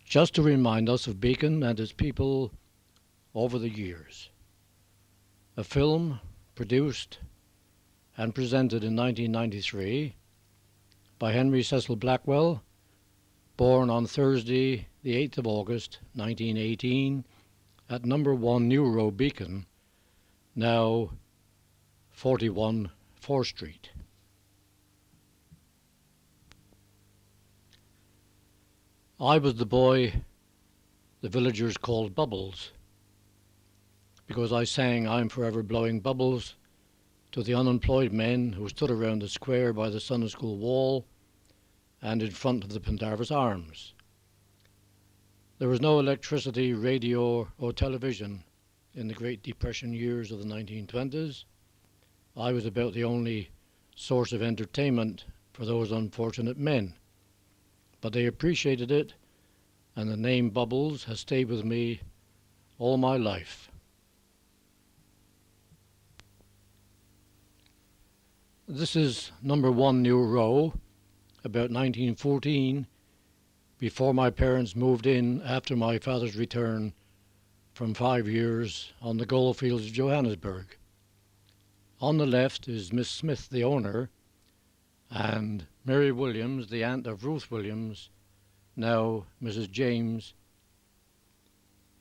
just to remind us of Beacon and its people over the years. A film produced and presented in 1993 by Henry Cecil Blackwell, born on Thursday, the 8th of August, 1918, at number 1 New Row, Beacon, now 41 4th Street. I was the boy the villagers called Bubbles, because I sang "I'm Forever Blowing Bubbles" to the unemployed men who stood around the square by the Sunday school wall and in front of the Pendarvis Arms. There was no electricity, radio or television in the Great Depression years of the 1920s. I was about the only source of entertainment for those unfortunate men, but they appreciated it, and the name Bubbles has stayed with me all my life. This is number 1 New Row, about 1914, before my parents moved in after my father's return from 5 years on the goldfields of Johannesburg. On the left is Miss Smith, the owner, and Mary Williams, the aunt of Ruth Williams, now Mrs. James.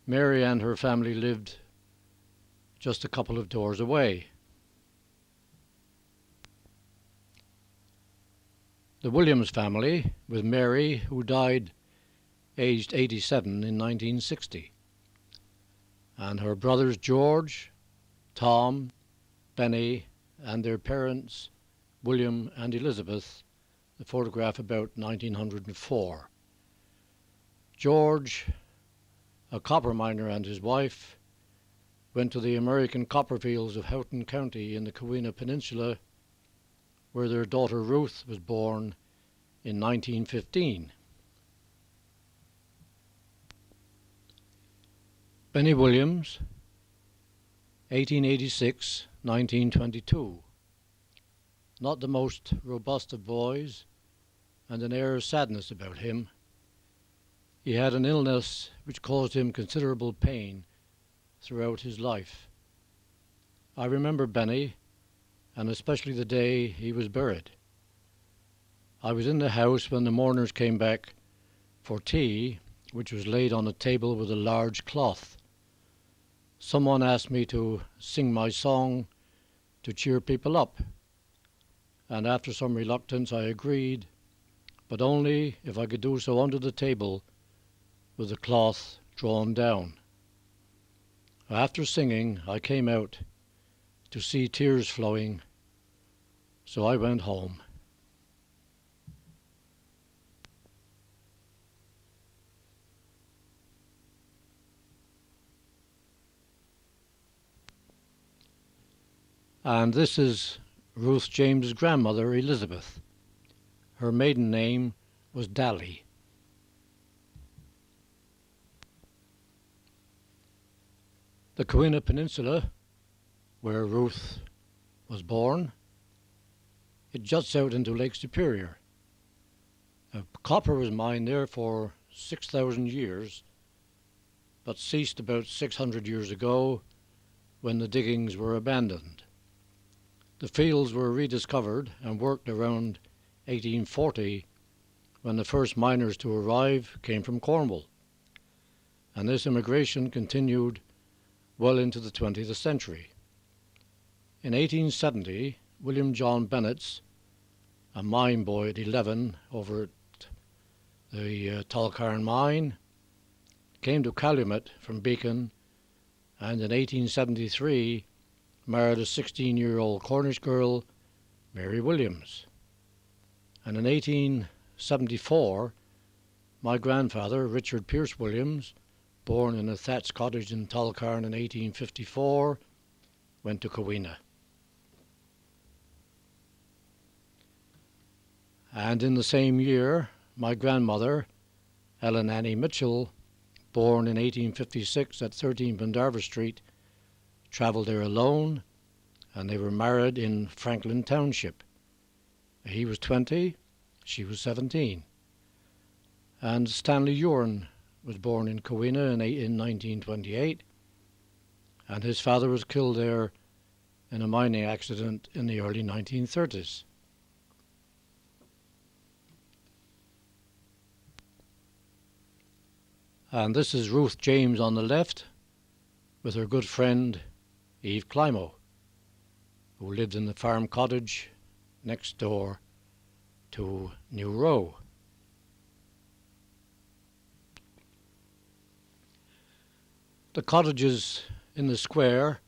Mary and her family lived just a couple of doors away. The Williams family, with Mary, who died aged 87 in 1960, and her brothers George, Tom, Benny, and their parents, William and Elizabeth, the photograph about 1904. George, a copper miner, and his wife went to the American copper fields of Houghton County in the Keweenaw Peninsula, where their daughter Ruth was born in 1915. Benny Williams, 1886-1922. Not the most robust of boys, and an air of sadness about him. He had an illness which caused him considerable pain throughout his life. I remember Benny, and especially the day he was buried. I was in the house when the mourners came back for tea, which was laid on a table with a large cloth. Someone asked me to sing my song to cheer people up, and after some reluctance I agreed, but only if I could do so under the table with the cloth drawn down. After singing, I came out to see tears flowing, so I went home. And this is Ruth James's grandmother, Elizabeth. Her maiden name was Dally. The Keweenaw Peninsula, where Ruth was born, it juts out into Lake Superior. Copper was mined there for 6,000 years, but ceased about 600 years ago when the diggings were abandoned. The fields were rediscovered and worked around 1840, when the first miners to arrive came from Cornwall, and this immigration continued well into the 20th century. In 1870, William John Bennett's, a mine boy at 11 over at the Tulkarn mine, came to Calumet from Beacon, and in 1873 married a 16-year-old Cornish girl, Mary Williams. And in 1874, my grandfather, Richard Pierce Williams, born in a thatched cottage in Tulkarn in 1854, went to Keweenaw. And in the same year, my grandmother, Ellen Annie Mitchell, born in 1856 at 13 Pendarvis Street, travelled there alone, and they were married in Franklin Township. He was 20, she was 17. And Stanley Ewan was born in Cowina in 1928, and his father was killed there in a mining accident in the early 1930s. And this is Ruth James on the left with her good friend Eve Climo, who lived in the farm cottage next door to New Row. The cottages in the square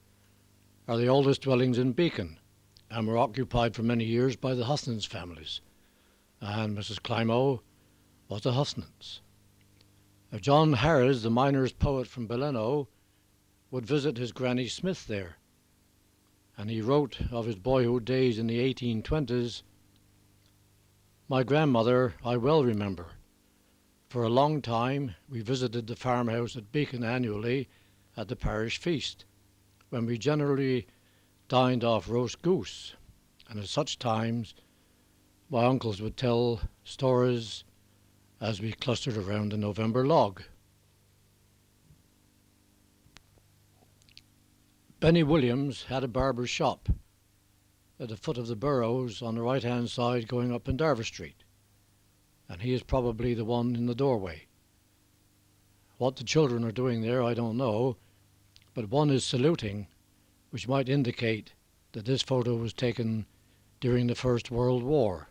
are the oldest dwellings in Beacon and were occupied for many years by the Husnans families, and Mrs. Climo was a Husnans. John Harris, the miner's poet from Belleno, would visit his Granny Smith there, and he wrote of his boyhood days in the 1820s, "My grandmother I well remember. For a long time we visited the farmhouse at Beacon annually at the parish feast, when we generally dined off roast goose, and at such times my uncles would tell stories as we clustered around the November log." Benny Williams had a barber's shop at the foot of the Burrows on the right-hand side going up Pendarvis Street, and he is probably the one in the doorway. What the children are doing there I don't know, but one is saluting, which might indicate that this photo was taken during the First World War.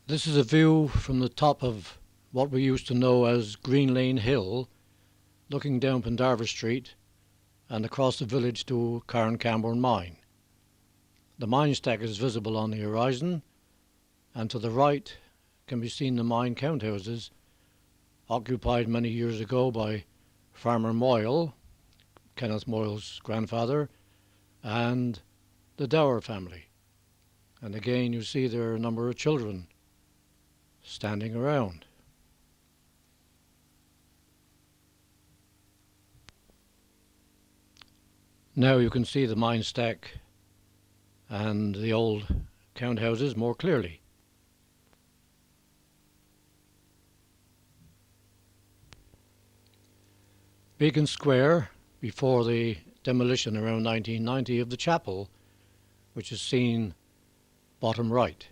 This is a view from the top of what we used to know as Green Lane Hill, looking down Pendarvis Street and across the village to Carncamborne Mine. The mine stack is visible on the horizon, and to the right can be seen the mine count houses, occupied many years ago by Farmer Moyle, Kenneth Moyle's grandfather, and the Dower family. And again you see there are a number of children standing around. Now you can see the mine stack and the old count houses more clearly. Beacon Square, before the demolition around 1990 of the chapel, which is seen bottom right.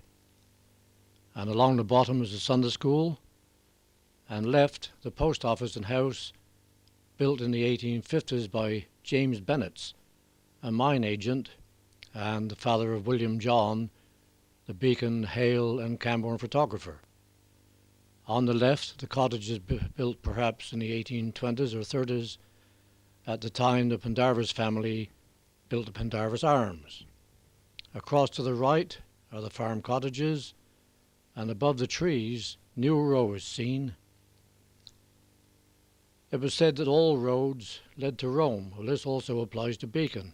And along the bottom is the Sunday school, and left the post office and house built in the 1850s by James Bennetts, a mine agent and the father of William John, the Beacon, Hale and Camborne photographer. On the left, the cottage is built perhaps in the 1820s or 30s, at the time the Pendarvis family built the Pendarvis Arms. Across to the right are the farm cottages, and above the trees, New Row is seen. It was said that all roads led to Rome. Well, this also applies to Beacon.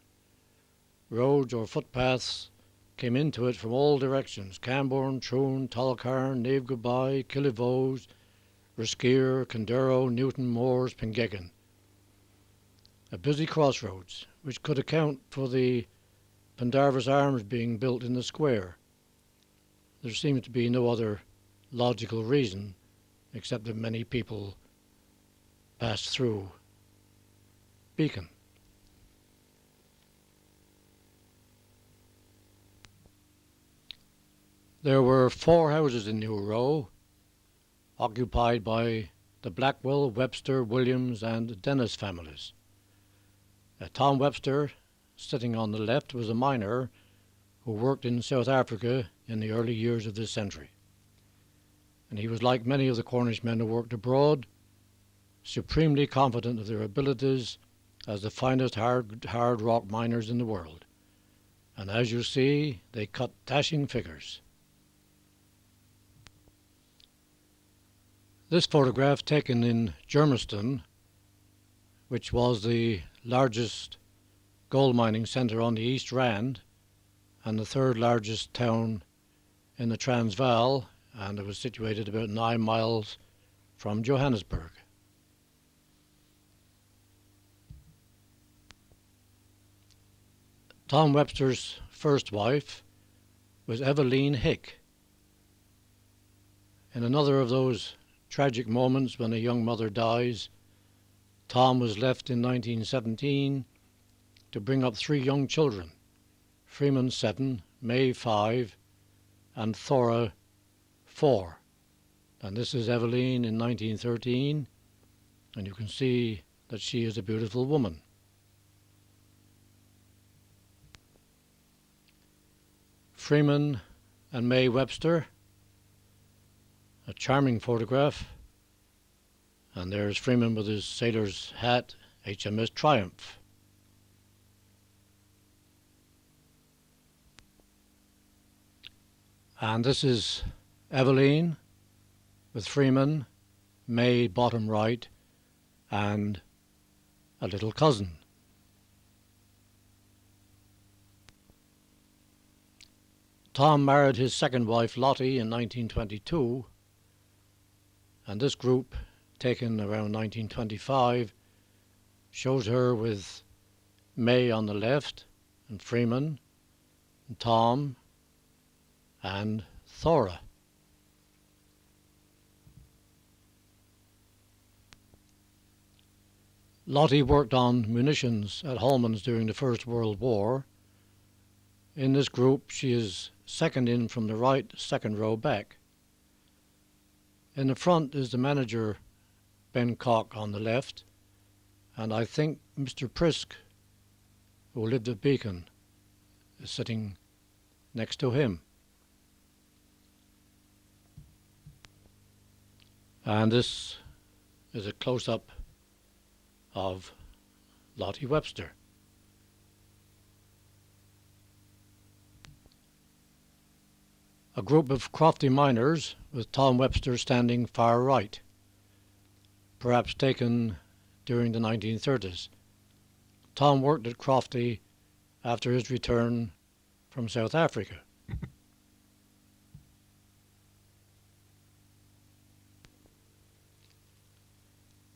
Roads or footpaths came into it from all directions: Camborne, Troon, Tullocarn, Nave Goodbye, Killivose, Reskeer, Conduro, Newton, Moors, Pengegan. A busy crossroads, which could account for the Pendarvis Arms being built in the square. There seems to be no other logical reason except that many people passed through Beacon. There were 4 houses in New Row, occupied by the Blackwell, Webster, Williams and Dennis families. Tom Webster, sitting on the left, was a miner who worked in South Africa in the early years of this century. And he was like many of the Cornish men who worked abroad, supremely confident of their abilities as the finest hard rock miners in the world. And as you see, they cut dashing figures. This photograph, taken in Germiston, which was the largest gold mining centre on the East Rand and the 3rd largest town in the Transvaal, and it was situated about 9 miles from Johannesburg. Tom Webster's first wife was Eveline Hick. In another of those tragic moments when a young mother dies, Tom was left in 1917 to bring up 3 young children, Freeman 7, May 5, and Thora 4. And this is Eveline in 1913, and you can see that she is a beautiful woman. Freeman and May Webster, a charming photograph, and there's Freeman with his sailor's hat, HMS Triumph. And this is Eveline with Freeman, May bottom right, and a little cousin. Tom married his second wife Lottie in 1922, and this group, taken around 1925, shows her with May on the left, and Freeman, and Tom, and Thora. Lottie worked on munitions at Holman's during the First World War. In this group, she is second in from the right, second row back. In the front is the manager, Ben Cock, on the left, and I think Mr. Prisk, who lived at Beacon, is sitting next to him. And this is a close-up of Lottie Webster. A group of crofty miners with Tom Webster standing far right, perhaps taken during the 1930s. Tom worked at Crofty after his return from South Africa.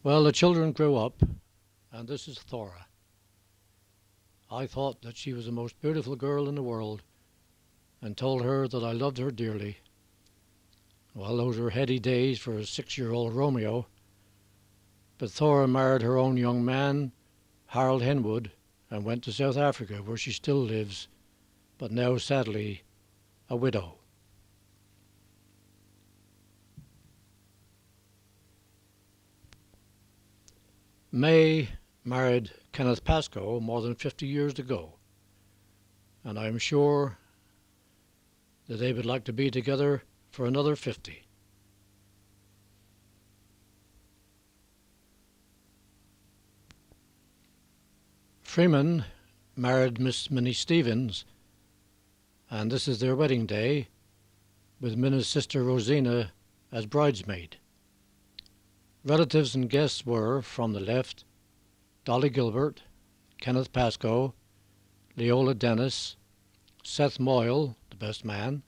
Well, the children grew up, and this is Thora. I thought that she was the most beautiful girl in the world, and told her that I loved her dearly. Well, those were heady days for a 6-year-old Romeo, but Thora married her own young man, Harold Henwood, and went to South Africa, where she still lives, but now sadly a widow. May married Kenneth Pascoe more than 50 years ago, and I am sure that they would like to be together for another 50. Freeman married Miss Minnie Stevens, and this is their wedding day, with Minnie's sister Rosina as bridesmaid. Relatives and guests were, from the left, Dolly Gilbert, Kenneth Pascoe, Leola Dennis, Seth Moyle, the best man,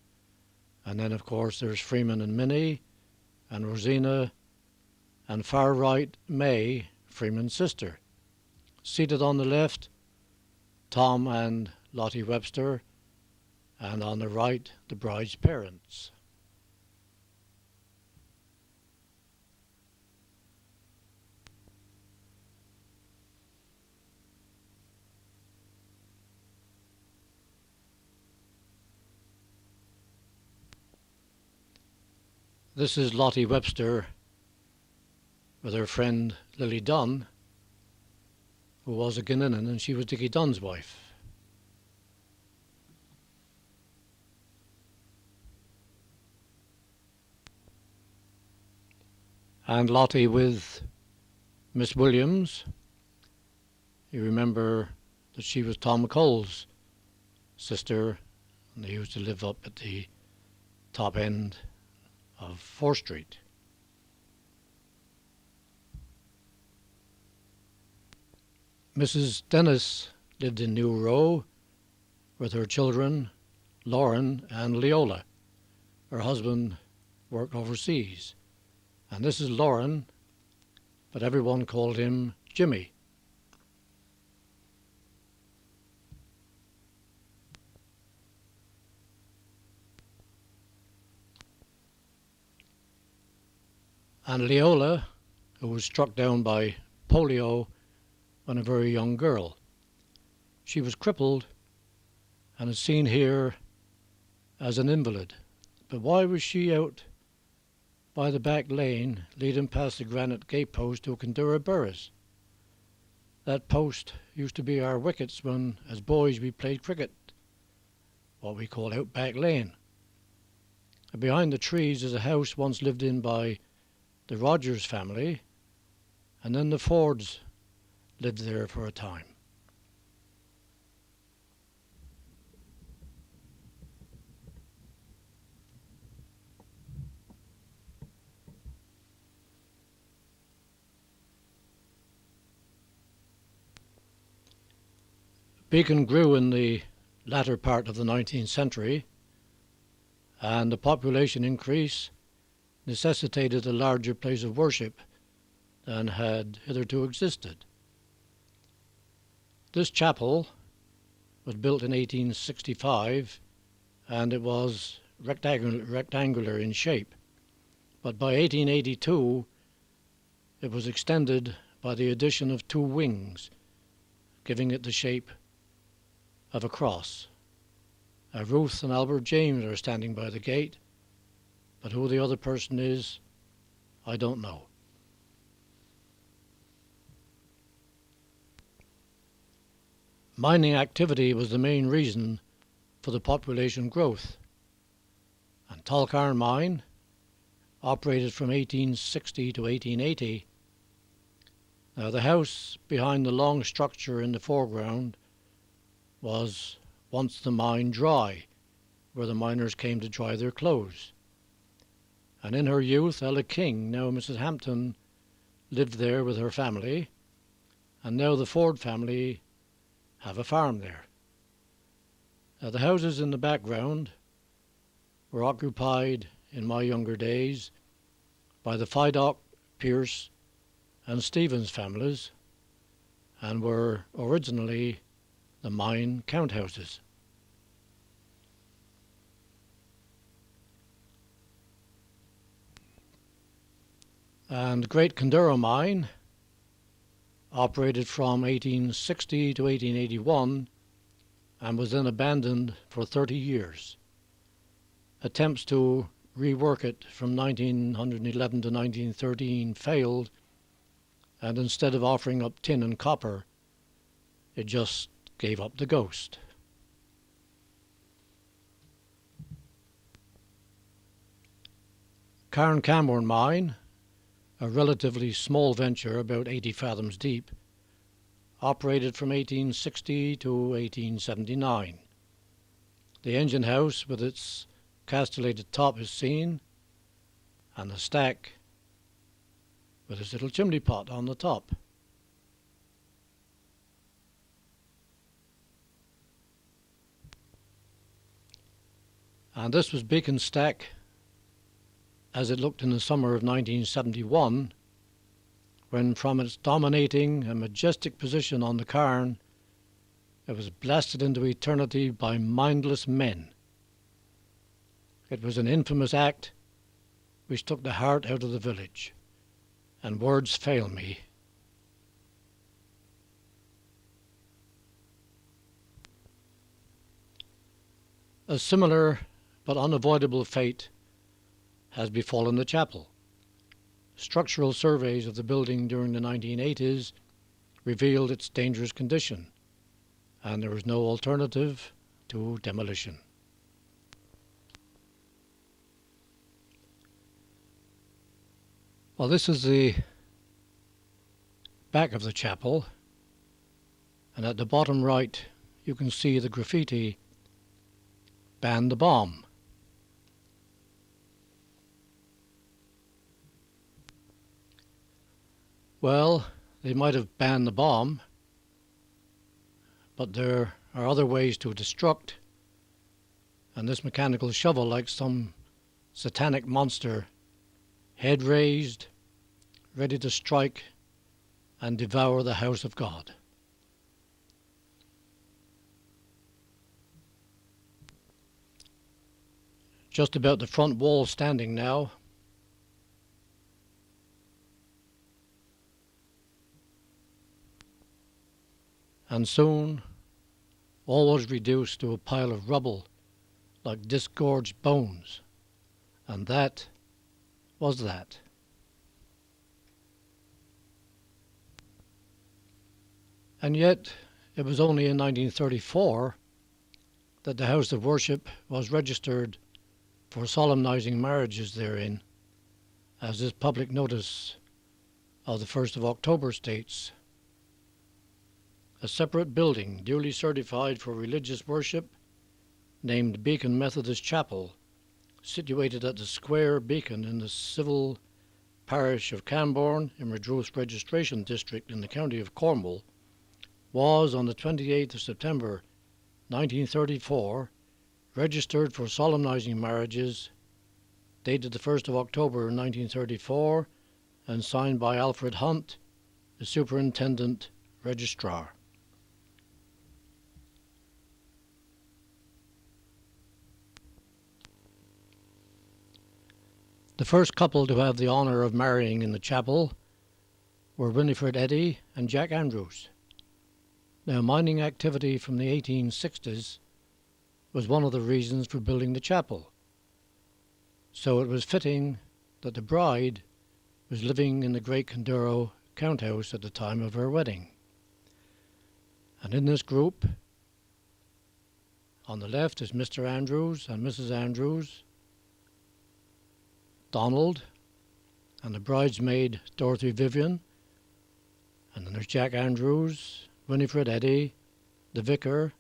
and then of course there's Freeman and Minnie, and Rosina, and far right May, Freeman's sister. Seated on the left, Tom and Lottie Webster, and on the right, the bride's parents. This is Lottie Webster with her friend Lily Dunn, who was a Guinean, and she was Dickie Dunn's wife. And Lottie with Miss Williams. You remember that she was Tom McColl's sister, and they used to live up at the top end of 4th Street. Mrs. Dennis lived in New Row with her children, Lauren and Leola. Her husband worked overseas, and this is Lauren, but everyone called him Jimmy. And Leola, who was struck down by polio when a very young girl. She was crippled and is seen here as an invalid. But why was she out by the back lane leading past the granite gate post to Kildura Burris? That post used to be our wickets when, as boys, we played cricket, what we call out back lane. And behind the trees is a house once lived in by the Rogers family, and then the Fords lived there for a time. Beacon grew in the latter part of the 19th century, and the population increase necessitated a larger place of worship than had hitherto existed. This chapel was built in 1865, and it was rectangular in shape, but by 1882 it was extended by the addition of two wings, giving it the shape of a cross. Ruth and Albert James are standing by the gate, but who the other person is, I don't know. Mining activity was the main reason for the population growth, and Tulkarn Mine operated from 1860 to 1880. Now, the house behind the long structure in the foreground was once the mine dry, where the miners came to dry their clothes. And in her youth, Ella King, now Mrs. Hampton, lived there with her family, and now the Ford family have a farm there. Now, the houses in the background were occupied in my younger days by the Fydock, Pierce, and Stevens families, and were originally the mine count houses. And Great Kildura Mine operated from 1860 to 1881 and was then abandoned for 30 years. Attempts to rework it from 1911 to 1913 failed, and instead of offering up tin and copper, it just gave up the ghost. Carn-Camborne Mine, a relatively small venture about 80 fathoms deep, operated from 1860 to 1879. The engine house with its castellated top is seen, and the stack with its little chimney pot on the top. And this was Beacon Stack as it looked in the summer of 1971, when from its dominating and majestic position on the cairn, it was blasted into eternity by mindless men. It was an infamous act which took the heart out of the village, and words fail me. A similar but unavoidable fate has befallen the chapel. Structural surveys of the building during the 1980s revealed its dangerous condition, and there was no alternative to demolition. Well, this is the back of the chapel, and at the bottom right you can see the graffiti, "Ban the Bomb." Well, they might have banned the bomb, but there are other ways to destruct, and this mechanical shovel, like some satanic monster, head raised, ready to strike and devour the house of God. Just about the front wall standing now. And soon all was reduced to a pile of rubble like disgorged bones. And that was that. And yet it was only in 1934 that the house of worship was registered for solemnizing marriages therein, as this public notice of the 1st of October states. A separate building duly certified for religious worship, named Beacon Methodist Chapel, situated at the Square Beacon in the civil parish of Camborne in Redruth Registration District in the county of Cornwall, was on the 28th of September 1934 registered for solemnizing marriages, dated the 1st of October 1934, and signed by Alfred Hunt, the Superintendent Registrar. The first couple to have the honour of marrying in the chapel were Winifred Eddy and Jack Andrews. Now, mining activity from the 1860s was one of the reasons for building the chapel, so it was fitting that the bride was living in the Great Conduro count house at the time of her wedding. And in this group, on the left is Mr. Andrews and Mrs. Andrews, Donald, and the bridesmaid Dorothy Vivian, and then there's Jack Andrews, Winifred Eddy, the vicar,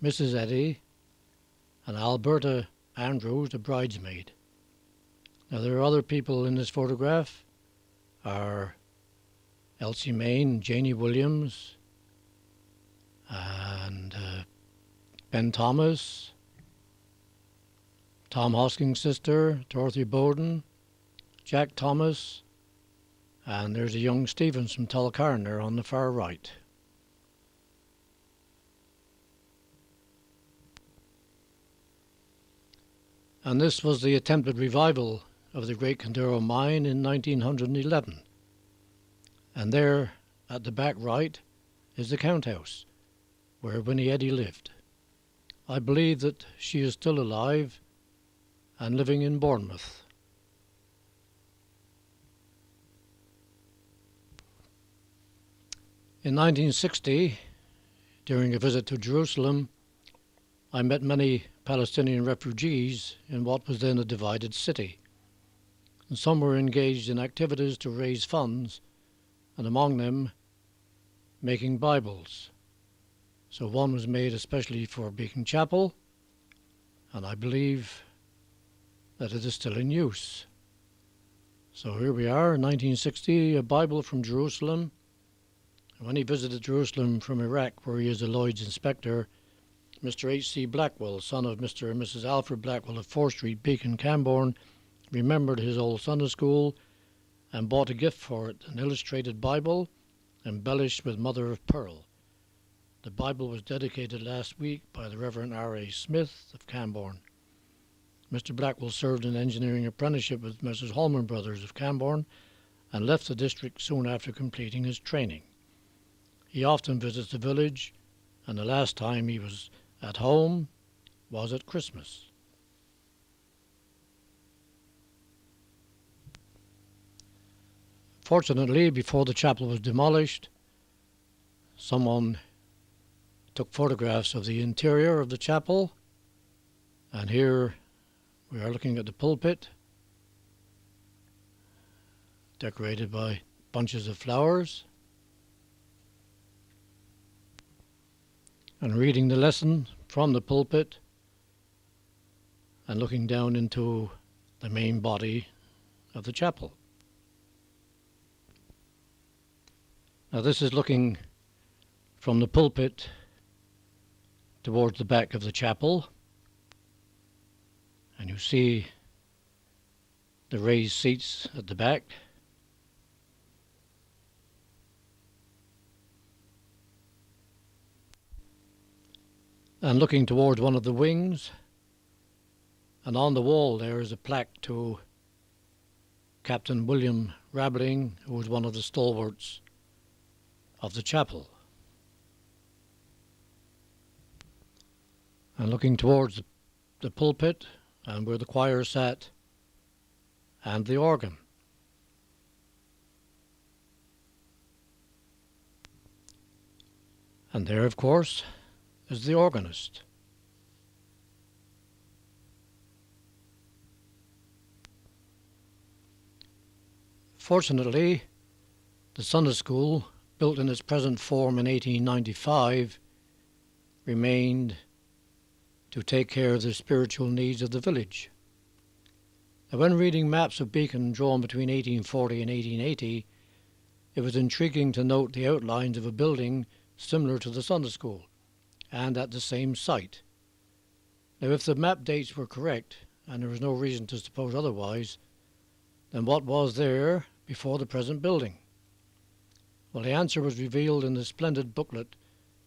Mrs. Eddy, and Alberta Andrews, the bridesmaid. Now there are other people in this photograph, are Elsie Main, Janie Williams, and Ben Thomas, Tom Hosking's sister, Dorothy Bowden, Jack Thomas, and there's a young Stevens from Tulcarner on the far right. And this was the attempted revival of the Great Conduro mine in 1911. And there, at the back right, is the count house, where Winnie Eddy lived. I believe that she is still alive and living in Bournemouth. In 1960, during a visit to Jerusalem, I met many Palestinian refugees in what was then a divided city. And some were engaged in activities to raise funds, and among them, making Bibles. So one was made especially for Beacon Chapel, and I believe that it is still in use. So here we are, 1960, a Bible from Jerusalem. And when he visited Jerusalem from Iraq, where he is a Lloyd's inspector, Mr. H.C. Blackwell, son of Mr. and Mrs. Alfred Blackwell of 4th Street, Beacon, Camborne, remembered his old Sunday school and bought a gift for it, an illustrated Bible embellished with mother of pearl. The Bible was dedicated last week by the Reverend R.A. Smith of Camborne. Mr. Blackwell served an engineering apprenticeship with Messrs. Holman Brothers of Camborne and left the district soon after completing his training. He often visits the village, and the last time he was at home was at Christmas. Fortunately, before the chapel was demolished, someone took photographs of the interior of the chapel, and here we are looking at the pulpit, decorated by bunches of flowers, and reading the lesson from the pulpit and looking down into the main body of the chapel. Now this is looking from the pulpit towards the back of the chapel, and you see the raised seats at the back. And looking towards one of the wings, and on the wall there is a plaque to Captain William Rabling, who was one of the stalwarts of the chapel. And looking towards the pulpit and where the choir sat and the organ. And there, of course, is the organist. Fortunately, the Sunday school, built in its present form in 1895, remained to take care of the spiritual needs of the village. Now, when reading maps of Beacon drawn between 1840 and 1880, it was intriguing to note the outlines of a building similar to the Sunday school, and at the same site. Now, if the map dates were correct, and there was no reason to suppose otherwise, then what was there before the present building? Well, the answer was revealed in the splendid booklet,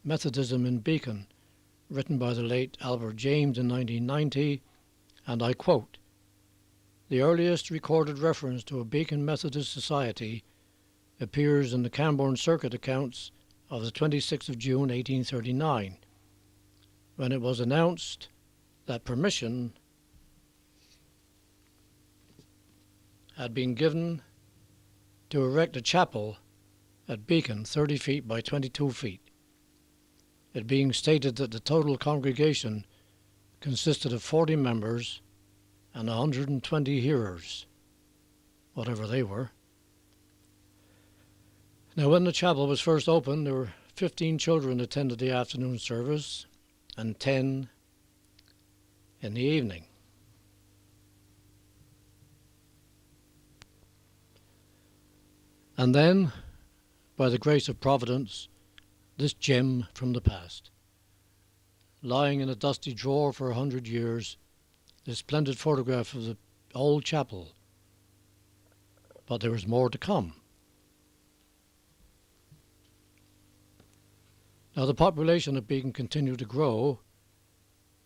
Methodism in Beacon, written by the late Albert James in 1990, and I quote, "The earliest recorded reference to a Beacon Methodist Society appears in the Camborne Circuit accounts of the 26th of June 1839, when it was announced that permission had been given to erect a chapel at Beacon 30 feet by 22 feet, it being stated that the total congregation consisted of 40 members and 120 hearers, whatever they were. Now, when the chapel was first opened, there were 15 children attended the afternoon service and 10 in the evening. And then, by the grace of Providence, this gem from the past, lying in a dusty drawer for 100 years, this splendid photograph of the old chapel. But there is more to come. Now, the population of Beacon continued to grow,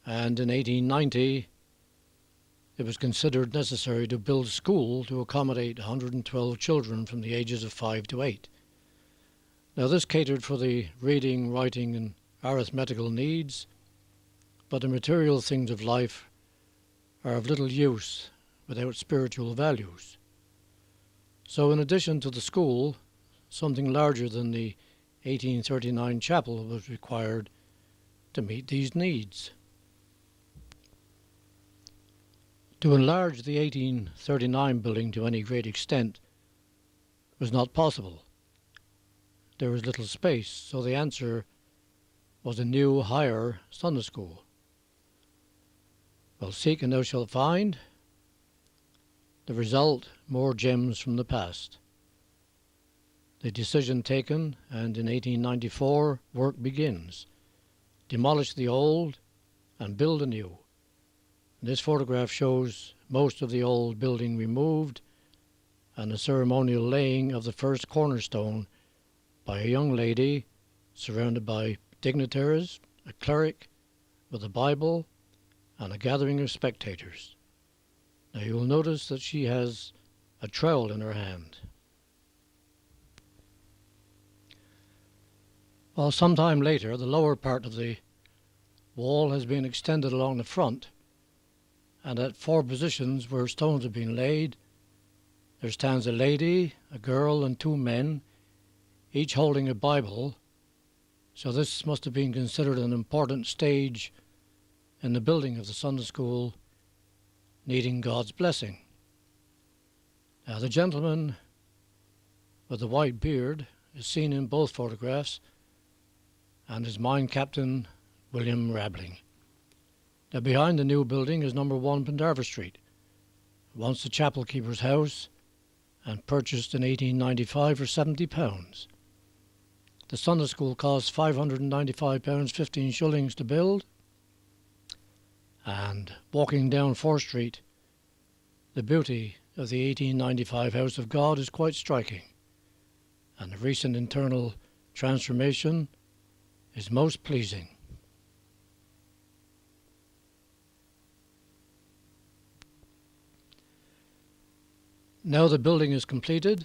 and in 1890 it was considered necessary to build a school to accommodate 112 children from the ages of 5 to 8. Now, this catered for the reading, writing, and arithmetical needs, but the material things of life are of little use without spiritual values. So, in addition to the school, something larger than the 1839 chapel was required to meet these needs. To enlarge the 1839 building to any great extent was not possible. There was little space, so the answer was a new, higher Sunday school. Well, seek and thou shalt find. The result, more gems from the past. The decision taken, and in 1894 work begins. Demolish the old and build anew. This photograph shows most of the old building removed and the ceremonial laying of the first cornerstone by a young lady surrounded by dignitaries, a cleric with a Bible, and a gathering of spectators. Now, you will notice that she has a trowel in her hand. Well, sometime later, the lower part of the wall has been extended along the front, and at 4 positions where stones have been laid, there stands a lady, a girl, and 2 men, each holding a Bible. So this must have been considered an important stage in the building of the Sunday school, needing God's blessing. Now, the gentleman with the white beard is seen in both photographs, and is mine captain William Rabling. Now, behind the new building is number 1 Pendarvis Street, once the chapel keeper's house, and purchased in 1895 for £70. The Sunday school cost £595, 15 shillings to build, and walking down 4th Street, the beauty of the 1895 House of God is quite striking, and the recent internal transformation is most pleasing. Now the building is completed,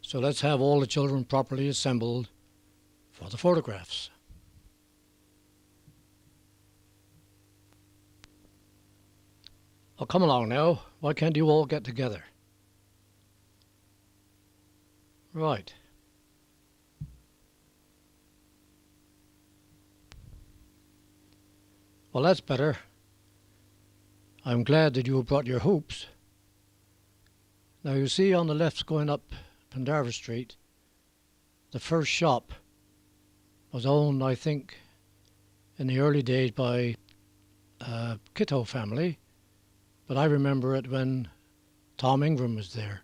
so let's have all the children properly assembled for the photographs. Oh, come along now. Why can't you all get together? Right. Well, that's better. I'm glad that you brought your hoops. Now you see on the left going up Pendarvis Street, the first shop was owned, I think, in the early days by a Kitto family, but I remember it when Tom Ingram was there.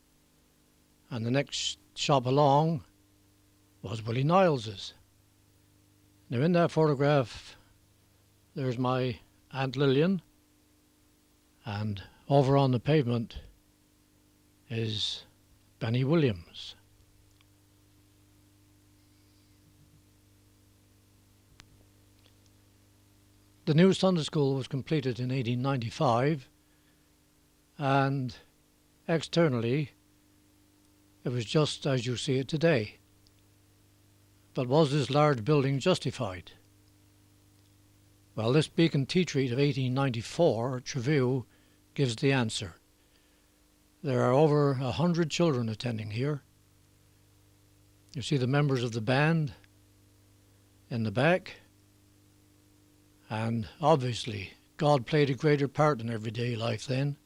And the next shop along was Willie Niles's. Now in that photograph there's my Aunt Lillian, and over on the pavement is Benny Williams. The new Sunday school was completed in 1895, and externally it was just as you see it today. But was this large building justified? Well, this Beacon Tea Treat of 1894 at Trevieux gives the answer. There are over 100 children attending here. You see the members of the band in the back, and obviously God played a greater part in everyday life then.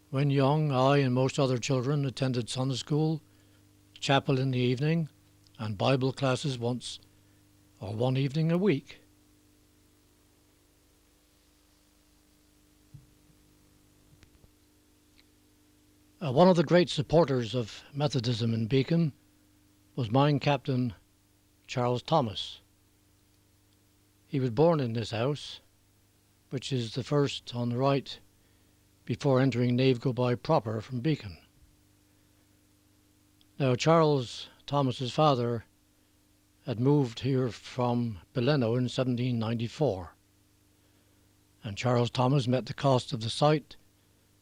When young, I and most other children attended Sunday school, chapel in the evening, and Bible classes once or one evening a week. One of the great supporters of Methodism in Beacon was mine Captain Charles Thomas. He was born in this house, which is the first on the right before entering Nave Go By proper from Beacon. Now Charles Thomas's father had moved here from Belleno in 1794, and Charles Thomas met the cost of the site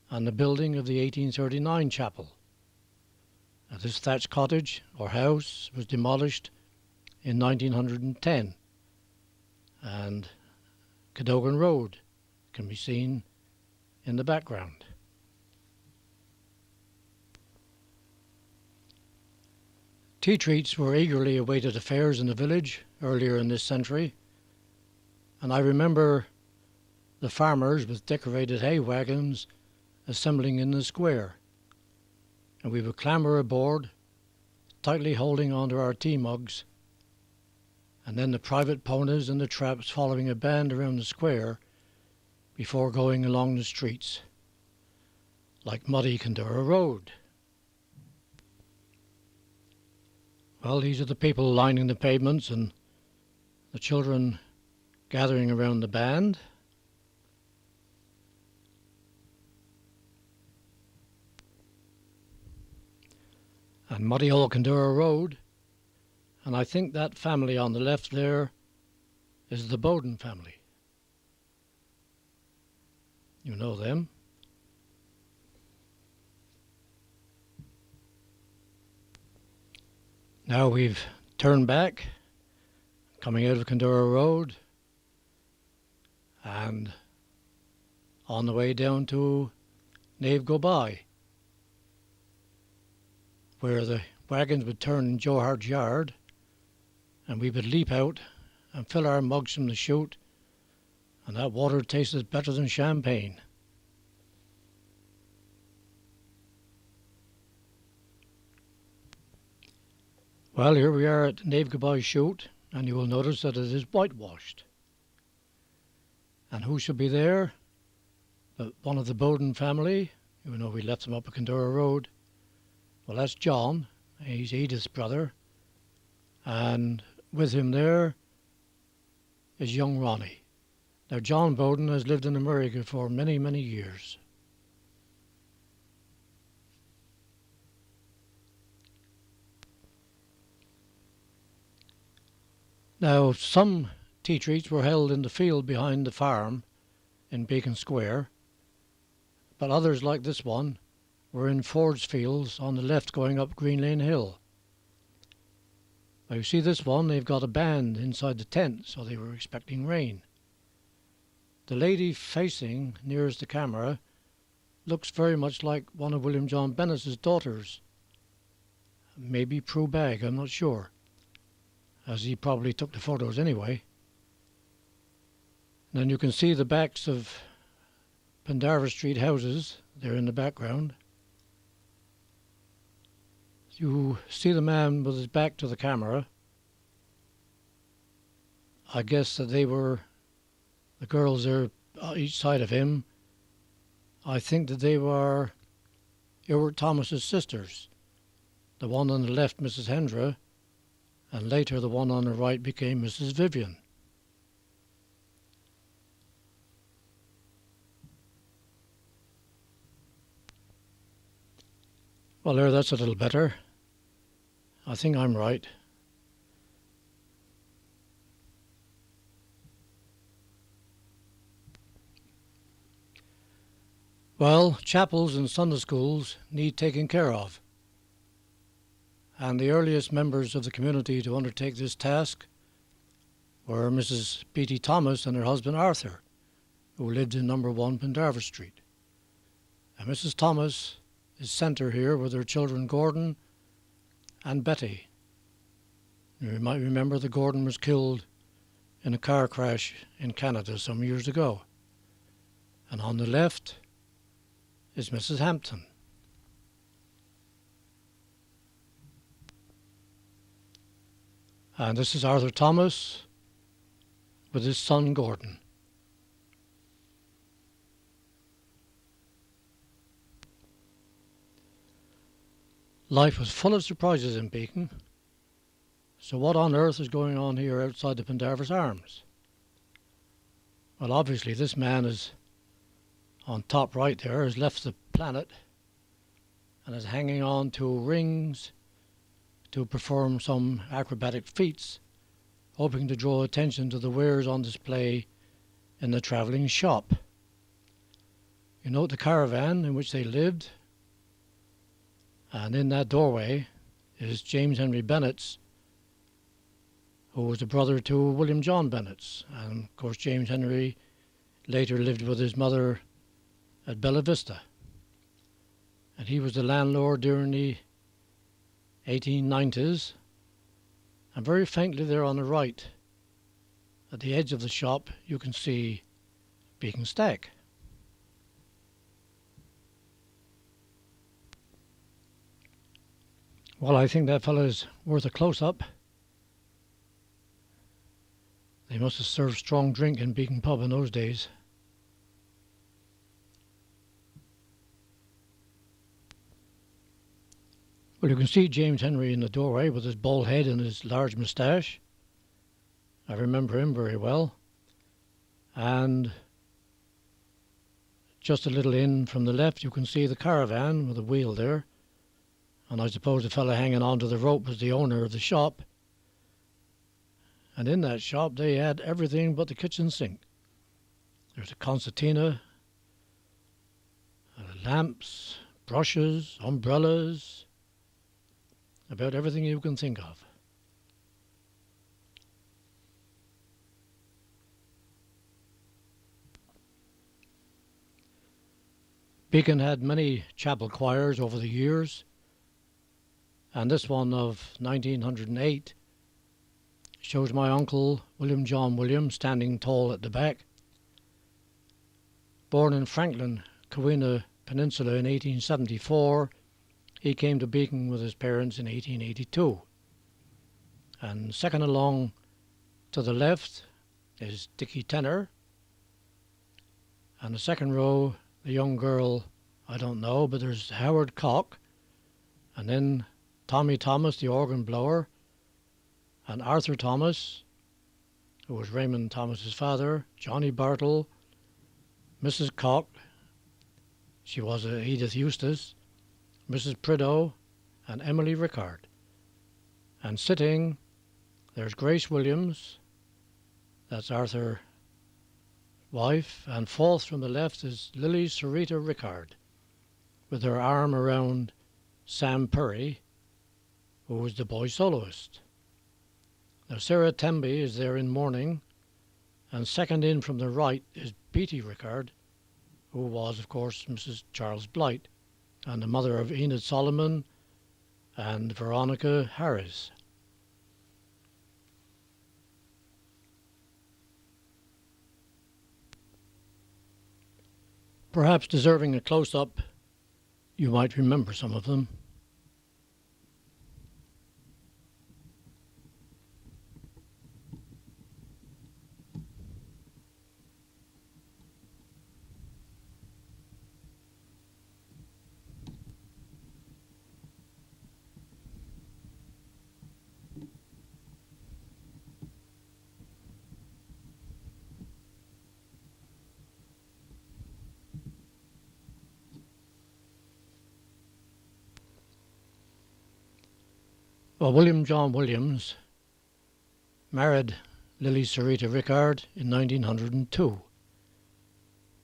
and the building of the 1839 chapel. Now, this thatched cottage or house was demolished in 1910, and Cadogan Road can be seen in the background. Tea treats were eagerly awaited affairs in the village earlier in this century, and I remember the farmers with decorated hay wagons assembling in the square, and we would clamber aboard, tightly holding onto our tea mugs, and then the private ponies and the traps following a band around the square before going along the streets, like muddy Condura Road. Well, these are the people lining the pavements and the children gathering around the band. And muddy old Condura Road, and I think that family on the left there is the Bowden family. You know them. Now we've turned back, coming out of Condura Road, and on the way down to Nave Go By, where the wagons would turn in Joe Hart's yard, and we would leap out and fill our mugs from the chute, and that water tasted better than champagne. Well, here we are at Nave Go By chute, and you will notice that it is whitewashed. And who should be there? One of the Bowden family. You know, we left them up at Condura Road. Well, that's John. He's Edith's brother. And with him there is young Ronnie. Now, John Bowden has lived in America for many, many years. Now, some tea treats were held in the field behind the farm in Beacon Square, but others, like this one, were in Ford's fields on the left going up Green Lane Hill. Now, you see this one, they've got a band inside the tent, so they were expecting rain. The lady facing nearest the camera looks very much like one of William John Bennett's daughters. Maybe Prue Bagg, I'm not sure, as he probably took the photos anyway. And then you can see the backs of Pendarvis Street houses there in the background. You see the man with his back to the camera. I guess that they were, the girls there each side of him, I think that they were Ewart Thomas's sisters. The one on the left, Mrs. Hendra, and later the one on the right became Mrs. Vivian. Well, there, that's a little better. I think I'm right. Well, chapels and Sunday schools need taking care of. And the earliest members of the community to undertake this task were Mrs. B.T. Thomas and her husband Arthur, who lived in number 1 Pendarvis Street. And Mrs. Thomas is centre here with her children Gordon and Betty. You might remember that Gordon was killed in a car crash in Canada some years ago. And on the left is Mrs. Hampton. And this is Arthur Thomas with his son Gordon. Life was full of surprises in Beacon. So what on earth is going on here outside the Pendarvis Arms? Well, obviously this man is on top right there, has left the planet and is hanging on to rings to perform some acrobatic feats, hoping to draw attention to the wares on display in the travelling shop. You note the caravan in which they lived, and in that doorway is James Henry Bennett's, who was the brother to William John Bennett's. And of course James Henry later lived with his mother at Bella Vista. And he was the landlord during the 1890s. And very faintly there on the right, at the edge of the shop, you can see Beacon Stack. Well, I think that fellow's worth a close-up. They must have served strong drink in Beacon Pub in those days. Well, you can see James Henry in the doorway with his bald head and his large moustache. I remember him very well. And just a little in from the left, you can see the caravan with a wheel there. And I suppose the fellow hanging onto the rope was the owner of the shop. And in that shop they had everything but the kitchen sink. There's a concertina, lamps, brushes, umbrellas, about everything you can think of. Beacon had many chapel choirs over the years, and this one of 1908 shows my uncle William John Williams standing tall at the back. Born in Franklin, Keweenaw Peninsula in 1874, he came to Beacon with his parents in 1882. And second along to the left is Dickie Tenner. And the second row, the young girl, I don't know, but there's Howard Cock. And then Tommy Thomas, the organ blower. And Arthur Thomas, who was Raymond Thomas's father. Johnny Bartle, Mrs. Cock, she was Edith Eustace, Mrs. Prideaux, and Emily Rickard. And sitting There's Grace Williams, that's Arthur's wife, and fourth from the left is Lily Sarita Rickard, with her arm around Sam Perry, who was the boy soloist. Now Sarah Temby is there in mourning, and second in from the right is Beattie Rickard, who was, of course, Mrs. Charles Blight, and the mother of Enid Solomon and Veronica Harris. Perhaps deserving a close-up, you might remember some of them. Well, William John Williams married Lily Sarita Rickard in 1902,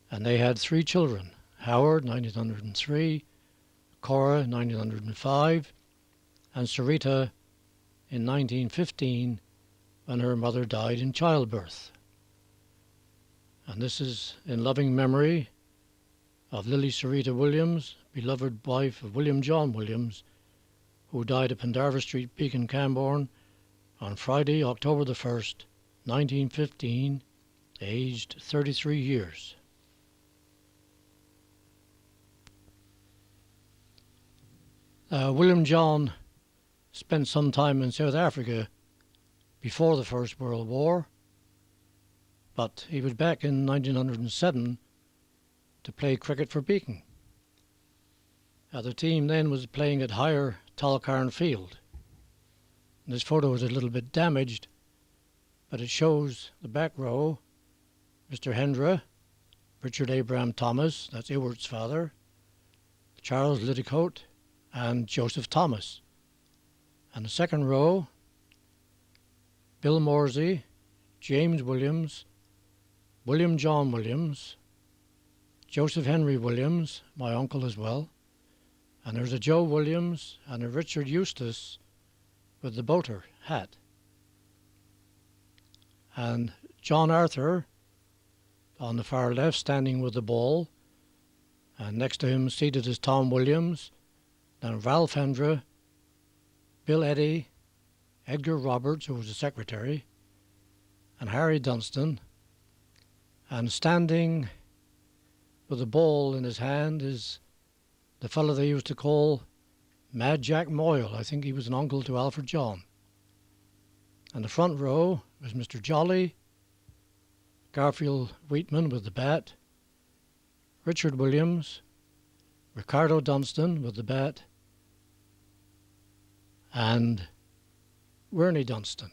and they had 3 children: Howard, 1903, Cora, 1905, and Sarita in 1915, when her mother died in childbirth. And this is in loving memory of Lily Sarita Williams, beloved wife of William John Williams, who died at Pendarvis Street, Beacon, Camborne, on Friday, October the 1st, 1915, aged 33 years. William John spent some time in South Africa before the First World War, but he was back in 1907 to play cricket for Beacon. The team then was playing at Higher Tulkarn Field. This photo is a little bit damaged, but it shows the back row, Mr. Hendra, Richard Abraham Thomas, that's Ewart's father, Charles Liddicote, and Joseph Thomas. And the second row, Bill Morsey, James Williams, William John Williams, Joseph Henry Williams, my uncle as well, and there's a Joe Williams and a Richard Eustace with the boater hat. And John Arthur on the far left, standing with the ball, and next to him seated is Tom Williams, then Ralph Hendra, Bill Eddy, Edgar Roberts, who was the secretary, and Harry Dunstan. And standing with a ball in his hand is the fellow they used to call Mad Jack Moyle. I think he was an uncle to Alfred John. And the front row was Mr. Jolly, Garfield Wheatman with the bat, Richard Williams, Ricardo Dunstan with the bat, and Wernie Dunstan.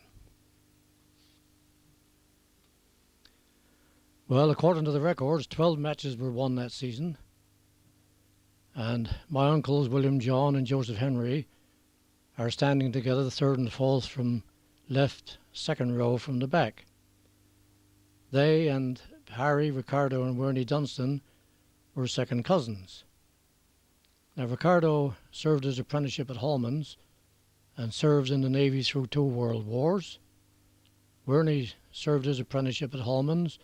Well, according to the records, 12 matches were won that season, and my uncles, William John and Joseph Henry, are standing together, the third and fourth from left, second row from the back. They and Harry, Ricardo and Wernie Dunstan were second cousins. Now, Ricardo served his apprenticeship at Holman's and served in the Navy through 2 world wars. Wernie served his apprenticeship at Holman's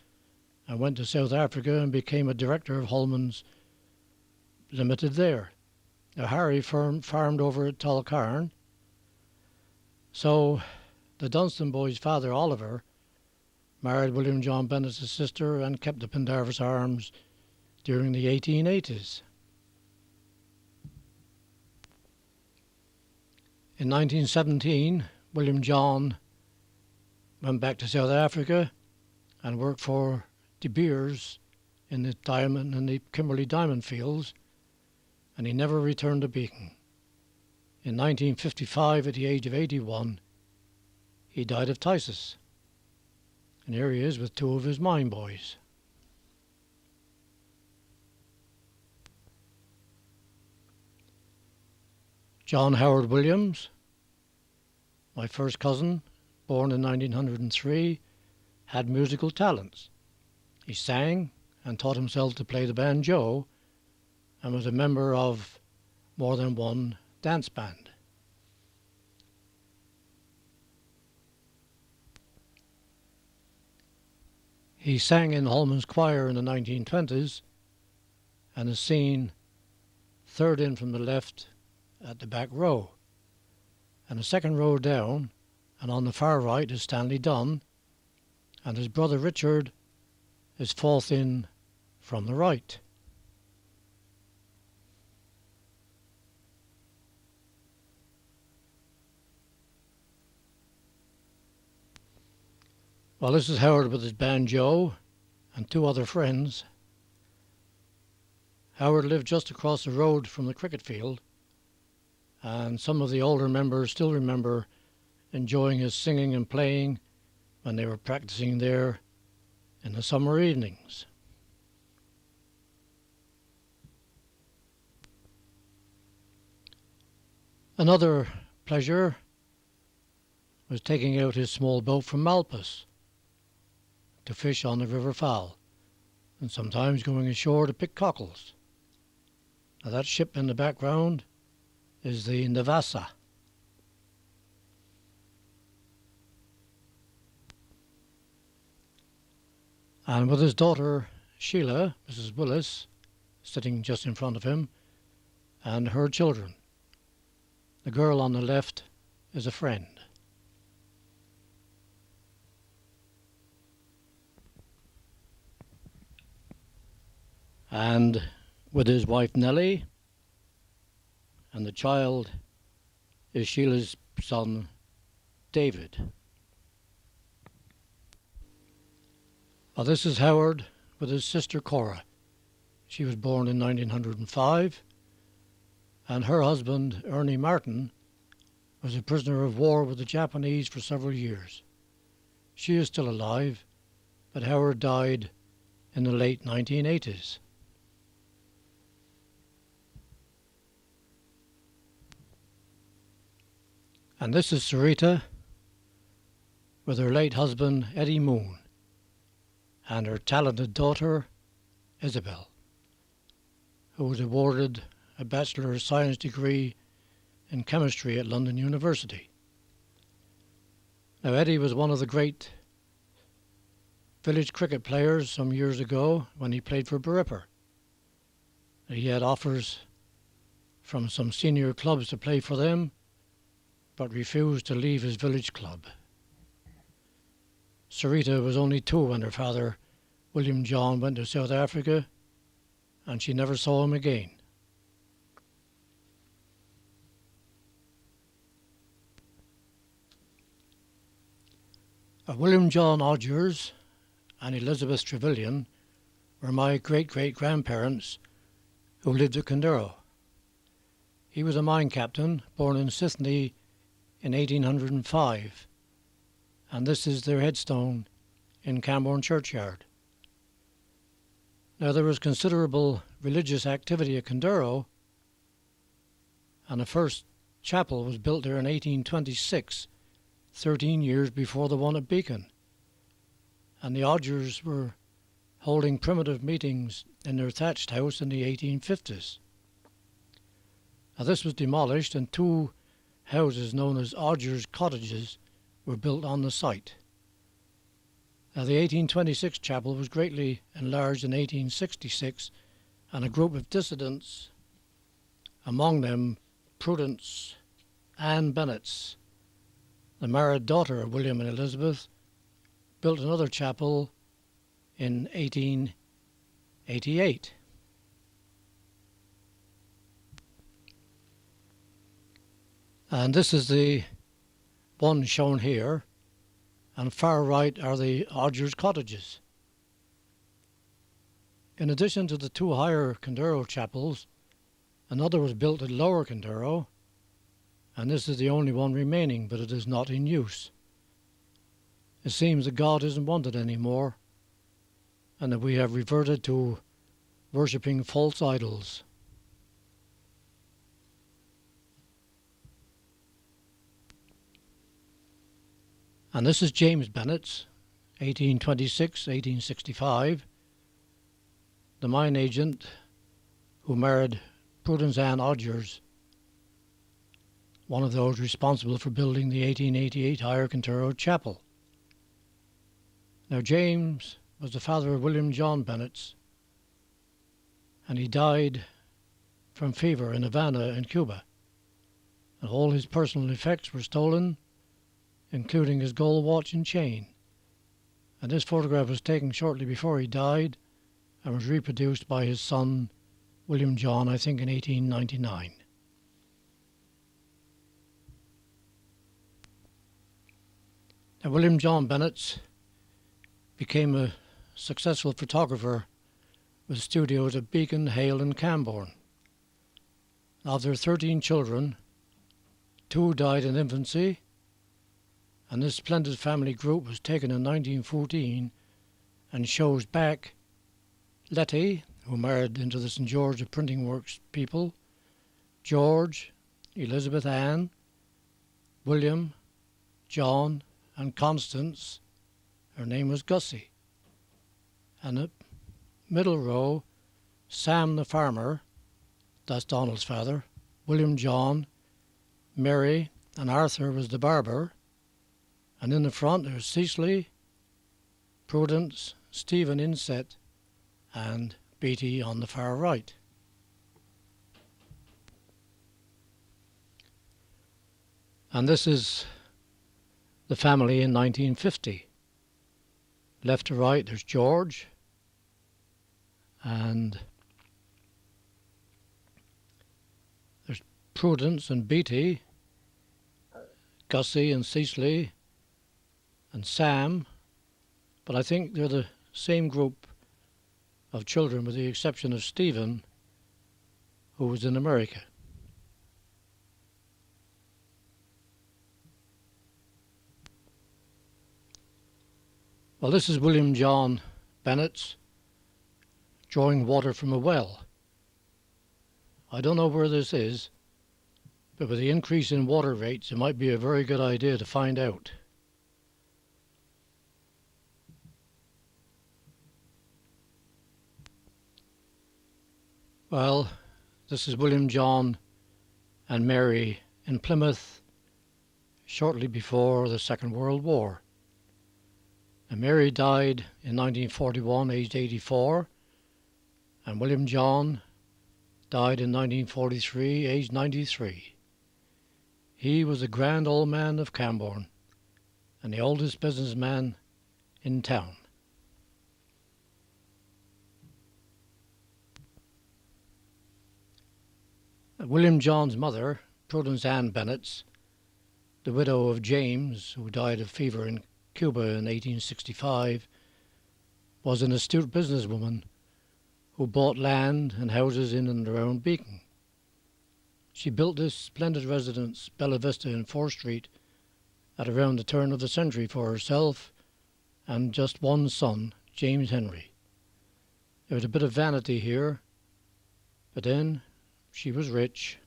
and went to South Africa and became a director of Holman's Limited there. Now, Harry farmed over at Tulkarn, so the Dunstan boy's father, Oliver, married William John Bennett's sister and kept the Pendarvis Arms during the 1880s. In 1917, William John went back to South Africa and worked for De Beers in the Kimberley Diamond Fields, and he never returned to Beacon. In 1955, at the age of 81, he died of phthisis. And here he is with 2 of his mine boys. John Howard Williams, my first cousin, born in 1903, had musical talents. He sang and taught himself to play the banjo and was a member of more than one dance band. He sang in Holman's choir in the 1920s and is seen third in from the left at the back row. And the second row down and on the far right is Stanley Dunn, and his brother Richard is fourth in from the right. Well, this is Howard with his banjo and two other friends. Howard lived just across the road from the cricket field, and some of the older members still remember enjoying his singing and playing when they were practicing there in the summer evenings. Another pleasure was taking out his small boat from Malpas to fish on the river fowl, and sometimes going ashore to pick cockles. Now that ship in the background is the Navassa. And with his daughter Sheila, Mrs. Willis, sitting just in front of him, and her children. The girl on the left is a friend. And with his wife Nellie, and the child is Sheila's son David. Well, this is Howard with his sister Cora. She was born in 1905, and her husband, Ernie Martin, was a prisoner of war with the Japanese for several years. She is still alive, but Howard died in the late 1980s. And this is Sarita with her late husband, Eddie Moon, and her talented daughter, Isabel, who was awarded a Bachelor of Science degree in chemistry at London University. Now, Eddie was one of the great village cricket players some years ago when he played for Baripper. He had offers from some senior clubs to play for them, but refused to leave his village club. Sarita was only 2 when her father, William John, went to South Africa, and she never saw him again. William John Odgers and Elizabeth Trevelyan were my great-great-grandparents who lived at Conduro. He was a mine captain born in Sithney in 1805, and this is their headstone in Camborne churchyard. Now, there was considerable religious activity at Conduro, and the first chapel was built there in 1826, 13 years before the one at Beacon. And the Odgers were holding primitive meetings in their thatched house in the 1850s. Now, this was demolished, and 2 houses known as Odgers cottages were built on the site. Now, the 1826 chapel was greatly enlarged in 1866, and a group of dissidents, among them Prudence Ann Bennetts, the married daughter of William and Elizabeth, built another chapel in 1888. And this is the one shown here, and far right are the Odgers cottages. In addition to the 2 higher Conduro chapels, another was built at Lower Conduro, and this is the only one remaining, but it is not in use. It seems that God isn't wanted anymore, and that we have reverted to worshipping false idols. And this is James Bennett, 1826-1865, the mine agent who married Prudence Ann Odgers, one of those responsible for building the 1888 Higher Cantero Chapel. Now James was the father of William John Bennett, and he died from fever in Havana in Cuba, and all his personal effects were stolen, including his gold watch and chain. And this photograph was taken shortly before he died and was reproduced by his son William John, I think in 1899. Now William John Bennett became a successful photographer with studios at Beacon, Hale and Camborne. Of their 13 children, 2 died in infancy, and this splendid family group was taken in 1914 and shows back Letty, who married into the St. George of Printing Works people, George, Elizabeth Ann, William, John, and Constance. Her name was Gussie. And the middle row, Sam the farmer, that's Donald's father, William John, Mary, and Arthur was the barber. And in the front there's Cecily, Prudence, Stephen Inset, and Beatty on the far right. And this is the family in 1950. Left to right there's George, and there's Prudence and Beatty, Gussie and Cecily, and Sam, but I think they're the same group of children with the exception of Stephen, who was in America. Well, this is William John Bennett drawing water from a well. I don't know where this is, but with the increase in water rates, it might be a very good idea to find out. Well, this is William John and Mary in Plymouth shortly before the Second World War. And Mary died in 1941, aged 84, and William John died in 1943, aged 93. He was the grand old man of Camborne and the oldest businessman in town. William John's mother, Prudence Ann Bennett, the widow of James, who died of fever in Cuba in 1865, was an astute businesswoman who bought land and houses in and around Beacon. She built this splendid residence, Bella Vista in 4th Street, at around the turn of the century for herself and just one son, James Henry. There was a bit of vanity here, but then she was rich.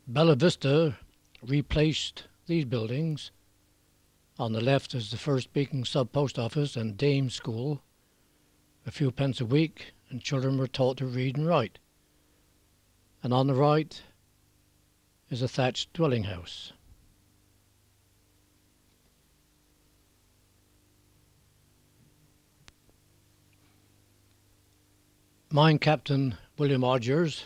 Bella Vista replaced these buildings. On the left is the first Beacon sub-post office and dame school, a few pence a week, and children were taught to read and write. And on the right is a thatched dwelling house. Mine Captain William Odgers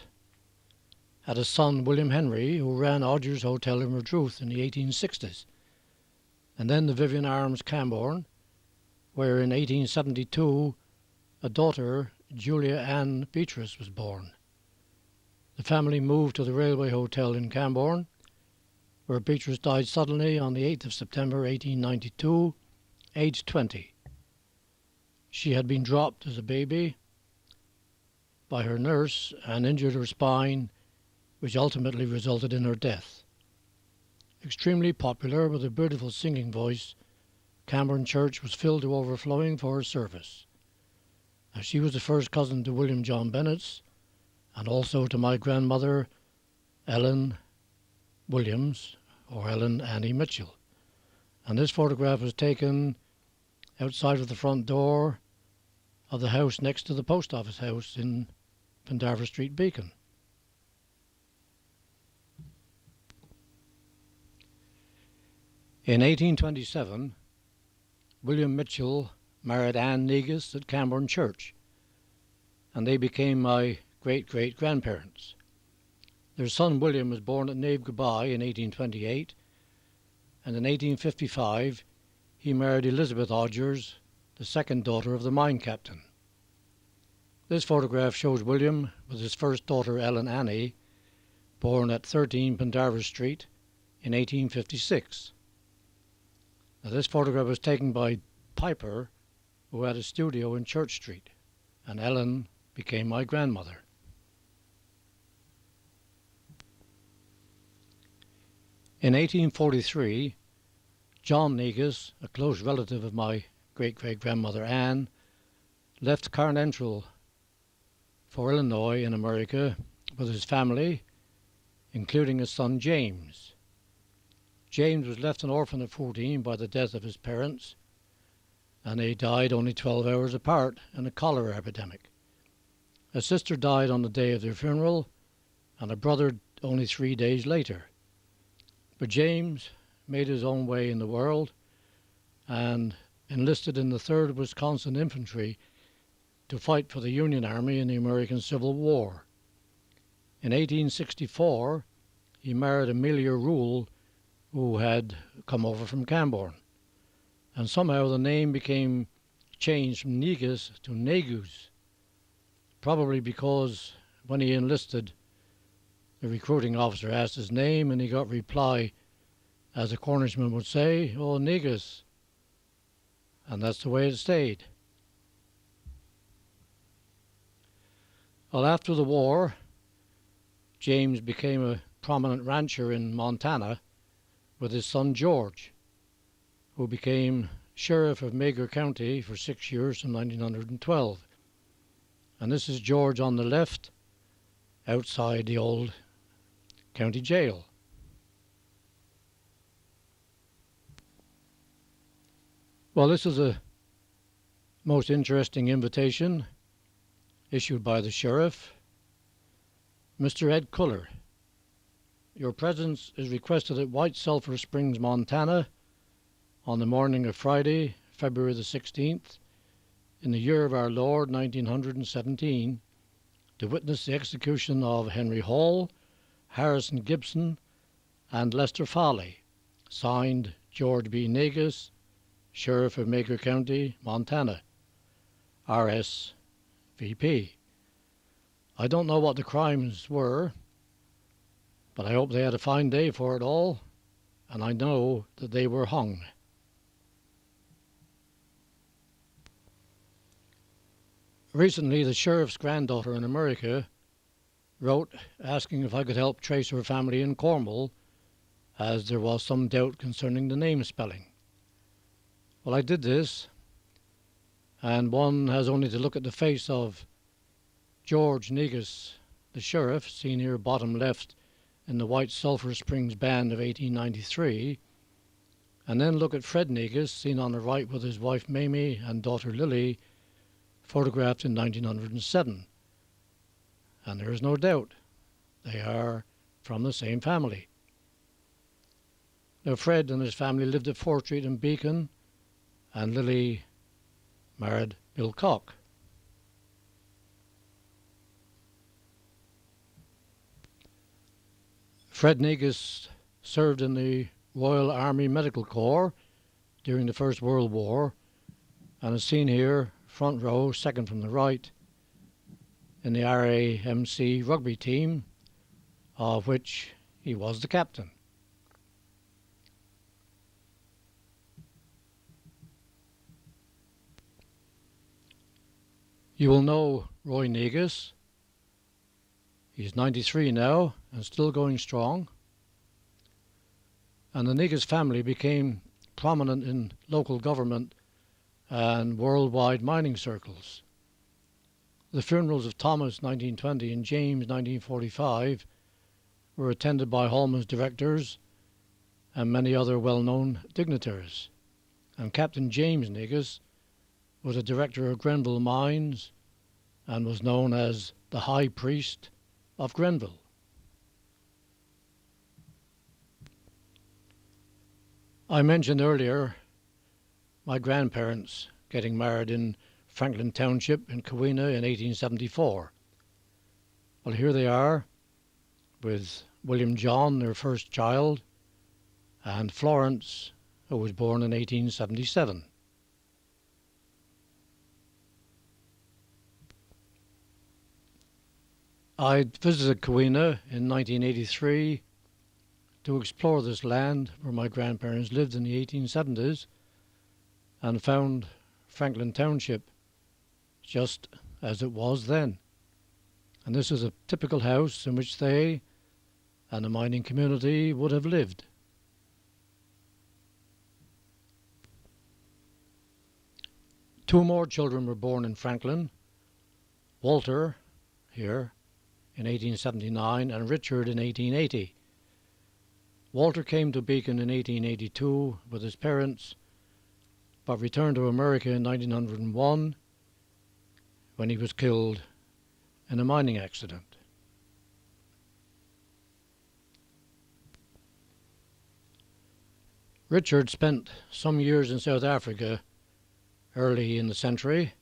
had a son, William Henry, who ran Odgers Hotel in Redruth in the 1860s, and then the Vivian Arms, Camborne, where in 1872 a daughter, Julia Ann Beatrice, was born. The family moved to the Railway Hotel in Camborne, where Beatrice died suddenly on the 8th of September 1892, aged 20. She had been dropped as a baby by her nurse and injured her spine, which ultimately resulted in her death. Extremely popular with a beautiful singing voice, Camborne Church was filled to overflowing for her service. Now, she was the first cousin to William John Bennett and also to my grandmother, Ellen Williams, or Ellen Annie Mitchell. And this photograph was taken outside of the front door of the house next to the post office house in Pendarvis Street, Beacon. In 1827, William Mitchell married Anne Negus at Camborne Church, and they became my great-great-grandparents. Their son William was born at Nave Goodbye in 1828, and in 1855 he married Elizabeth Odgers, the second daughter of the mine captain. This photograph shows William with his first daughter Ellen Annie, born at 13 Pendarvis Street in 1856. Now, this photograph was taken by Piper, who had a studio in Church Street, and Ellen became my grandmother. In 1843, John Negus, a close relative of my great-great-grandmother Anne, left Carnentral for Illinois in America with his family, including his son James. James was left an orphan at 14 by the death of his parents, and they died only 12 hours apart in a cholera epidemic. A sister died on the day of their funeral, and a brother only 3 days later. But James made his own way in the world and enlisted in the 3rd Wisconsin Infantry to fight for the Union Army in the American Civil War. In 1864, he married Amelia Rule, who had come over from Camborne, and somehow the name became changed from Negus to Negus, probably because when he enlisted, the recruiting officer asked his name and he got reply, as a Cornishman would say, "Oh, Negus," and that's the way it stayed. Well, after the war, James became a prominent rancher in Montana with his son George, who became sheriff of Meagher County for 6 years from 1912. And this is George on the left, outside the old county jail. Well, this is a most interesting invitation issued by the sheriff. Mr. Ed Culler, your presence is requested at White Sulphur Springs, Montana, on the morning of Friday, February the 16th, in the year of our Lord 1917, to witness the execution of Henry Hall, Harrison Gibson, and Lester Foley, signed George B. Negus, Sheriff of Meagher County, Montana, RSVP. I don't know what the crimes were, but I hope they had a fine day for it all, and I know that they were hung. Recently, the sheriff's granddaughter in America wrote asking if I could help trace her family in Cornwall, as there was some doubt concerning the name spelling. Well, I did this, and one has only to look at the face of George Negus, the sheriff, seen here bottom left in the White Sulphur Springs band of 1893, and then look at Fred Negus, seen on the right with his wife Mamie and daughter Lily, photographed in 1907. And there is no doubt they are from the same family. Now, Fred and his family lived at 4th Street in Beacon, and Lily married Bill Cock. Fred Negus served in the Royal Army Medical Corps during the First World War, and is seen here, front row, second from the right, in the RAMC rugby team, of which he was the captain. You will know Roy Negus. He's 93 now and still going strong. And the Negus family became prominent in local government and worldwide mining circles. The funerals of Thomas 1920 and James 1945 were attended by Holman's directors and many other well-known dignitaries. And Captain James Negus was a director of Grenville Mines and was known as the High Priest of Grenville. I mentioned earlier my grandparents getting married in Franklin Township in Cowena in 1874. Well, here they are with William John, their first child, and Florence, who was born in 1877. I visited Cowena in 1983 to explore this land where my grandparents lived in the 1870s and found Franklin Township just as it was then. And this is a typical house in which they and the mining community would have lived. Two more children were born in Franklin, Walter, here, in 1879, and Richard in 1880. Walter came to Beacon in 1882 with his parents, but returned to America in 1901 when he was killed in a mining accident. Richard spent some years in South Africa early in the century,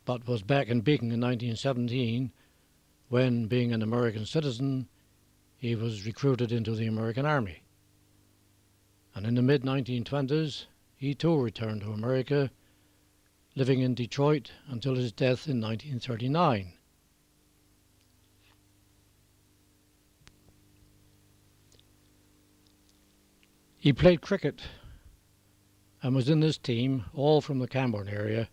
but was back in Beacon in 1917 when, being an American citizen, he was recruited into the American Army. And in the mid-1920s, he too returned to America, living in Detroit until his death in 1939. He played cricket and was in this team, all from the Camborne area.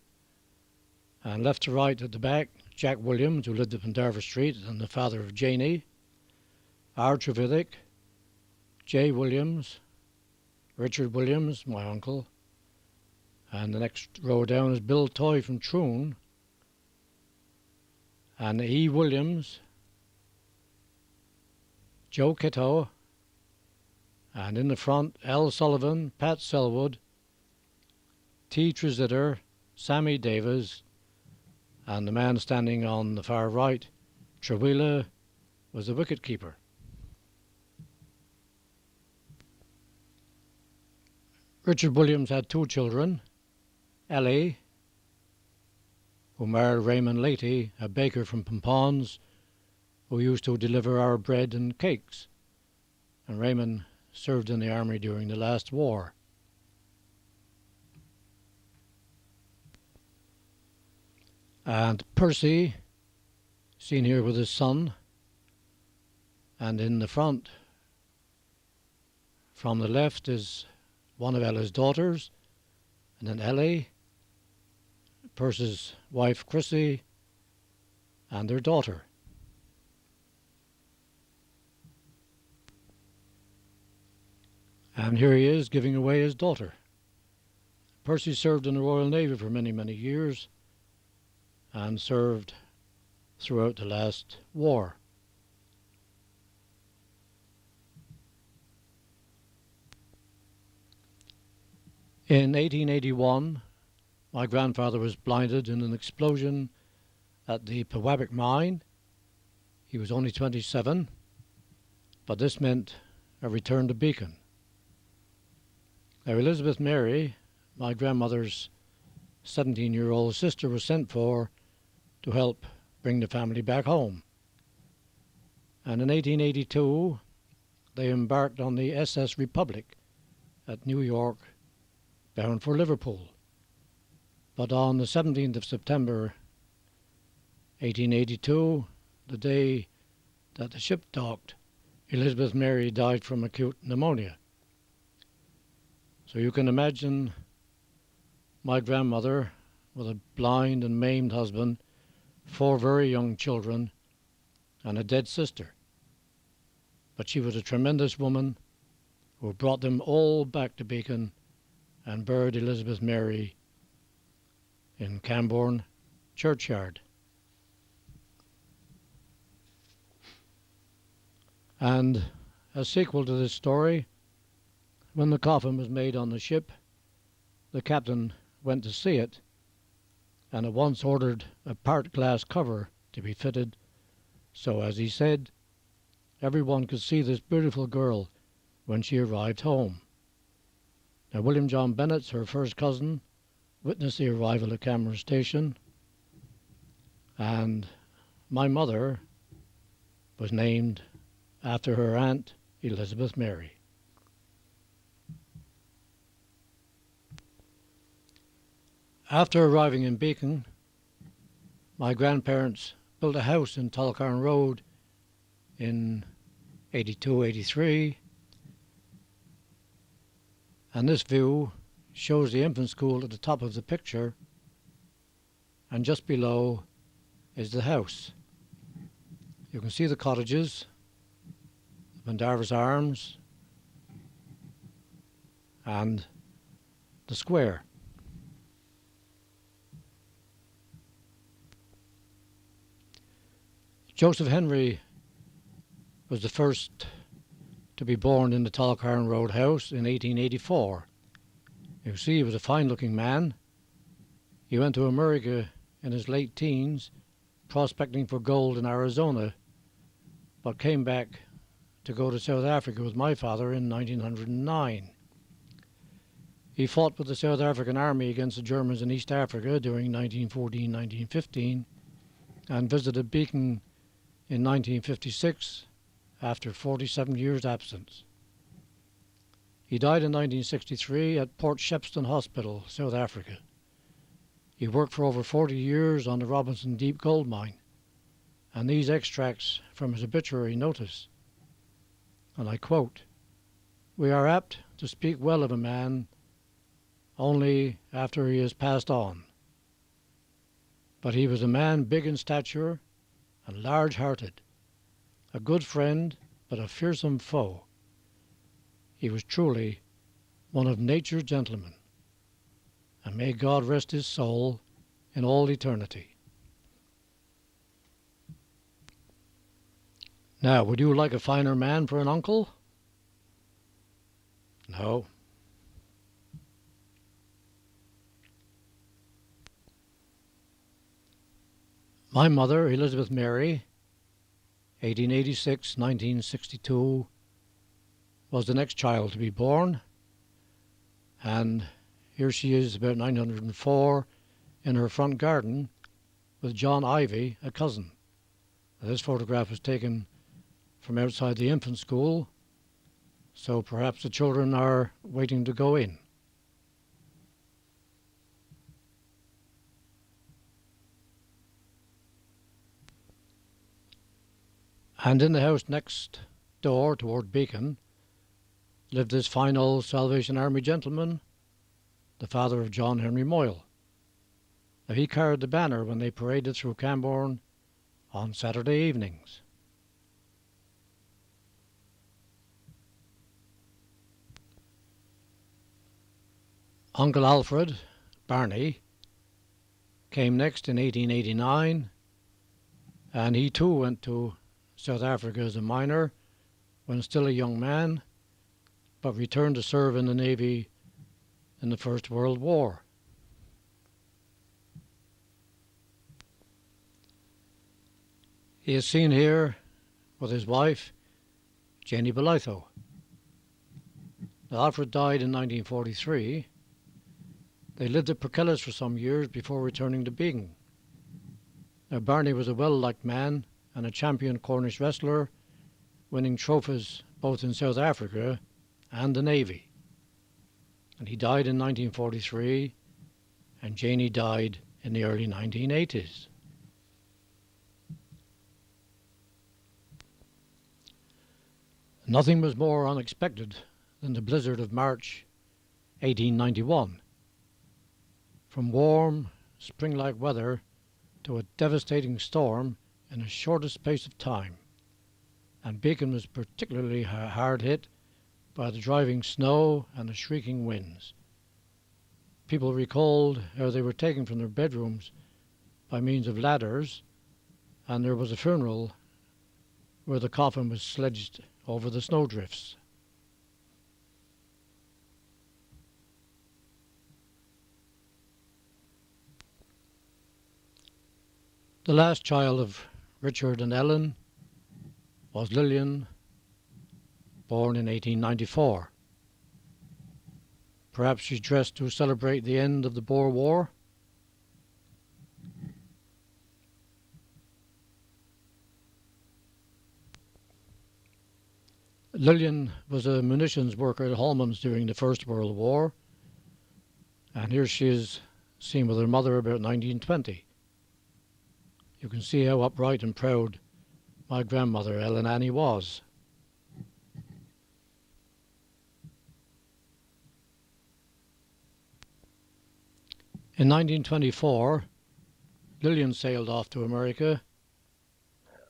And left to right at the back, Jack Williams, who lived up in Darver Street and the father of Janie, R. Trevidick, J. Williams, Richard Williams, my uncle, and the next row down is Bill Toy from Troon, and E. Williams, Joe Kitto, and in the front, L. Sullivan, Pat Selwood, T. Tresitter, Sammy Davis, and the man standing on the far right, Trewila, was the wicket-keeper. Richard Williams had two children, Ellie, who married Raymond Leahy, a baker from Pompons, who used to deliver our bread and cakes, and Raymond served in the army during the last war. And Percy, seen here with his son, and in the front, from the left, is one of Ella's daughters, and then Ellie, Percy's wife Chrissy, and their daughter. And here he is giving away his daughter. Percy served in the Royal Navy for many, many years and served throughout the last war. In 1881, my grandfather was blinded in an explosion at the Pewabic mine. He was only 27, but this meant a return to Beacon. Now, Elizabeth Mary, my grandmother's 17-year-old sister, was sent for to help bring the family back home. And in 1882, they embarked on the SS Republic at New York, bound for Liverpool. But on the 17th of September 1882, the day that the ship docked, Elizabeth Mary died from acute pneumonia. So you can imagine my grandmother with a blind and maimed husband, 4 very young children, and a dead sister. But she was a tremendous woman who brought them all back to Beacon and buried Elizabeth Mary in Camborne churchyard. And a sequel to this story, when the coffin was made on the ship, the captain went to see it and at once ordered a part glass cover to be fitted so, as he said, everyone could see this beautiful girl when she arrived home. Now, William John Bennett, her first cousin, witnessed the arrival at Cameron Station, and my mother was named after her aunt, Elizabeth Mary. After arriving in Beacon, my grandparents built a house in Tullochgarn Road in 82-83, and this view shows the infant school at the top of the picture, and just below is the house. You can see the cottages, Pendarvis Arms, and the square. Joseph Henry was the first to be born in the Tullochgarn Road house in 1884. You see, he was a fine-looking man. He went to America in his late teens, prospecting for gold in Arizona, but came back to go to South Africa with my father in 1909. He fought with the South African Army against the Germans in East Africa during 1914-1915 and visited Beacon in 1956 after 47 years' absence. He died in 1963 at Port Shepstone Hospital, South Africa. He worked for over 40 years on the Robinson Deep gold mine, and these extracts from his obituary notice, and I quote, "We are apt to speak well of a man only after he has passed on. But he was a man big in stature and large-hearted, a good friend but a fearsome foe. He was truly one of nature's gentlemen, and may God rest his soul in all eternity." Now, would you like a finer man for an uncle? No. My mother, Elizabeth Mary, 1886-1962, was the next child to be born, and here she is about 904 in her front garden with John Ivy, a cousin. Now, this photograph was taken from outside the infant school, so perhaps the children are waiting to go in. And in the house next door toward Beacon lived this fine old Salvation Army gentleman, the father of John Henry Moyle. Now, he carried the banner when they paraded through Camborne on Saturday evenings. Uncle Alfred, Barney, came next in 1889, and he too went to South Africa as a miner when still a young man, but returned to serve in the Navy in the First World War. He is seen here with his wife, Janie Belitho. Alfred died in 1943. They lived at Perkellis for some years before returning to Beacon. Now, Barney was a well-liked man and a champion Cornish wrestler, winning trophies both in South Africa and the Navy. And he died in 1943, and Janie died in the early 1980s. Nothing was more unexpected than the blizzard of March 1891. From warm, spring-like weather to a devastating storm in the shortest space of time, and Beacon was particularly hard hit by the driving snow and the shrieking winds. People recalled how they were taken from their bedrooms by means of ladders, and there was a funeral where the coffin was sledged over the snowdrifts. The last child of Richard and Ellen was Lillian, born in 1894. Perhaps she's dressed to celebrate the end of the Boer War. Lillian was a munitions worker at Holman's during the First World War, and here she is seen with her mother about 1920. You can see how upright and proud my grandmother, Ellen Annie, was. In 1924, Lillian sailed off to America,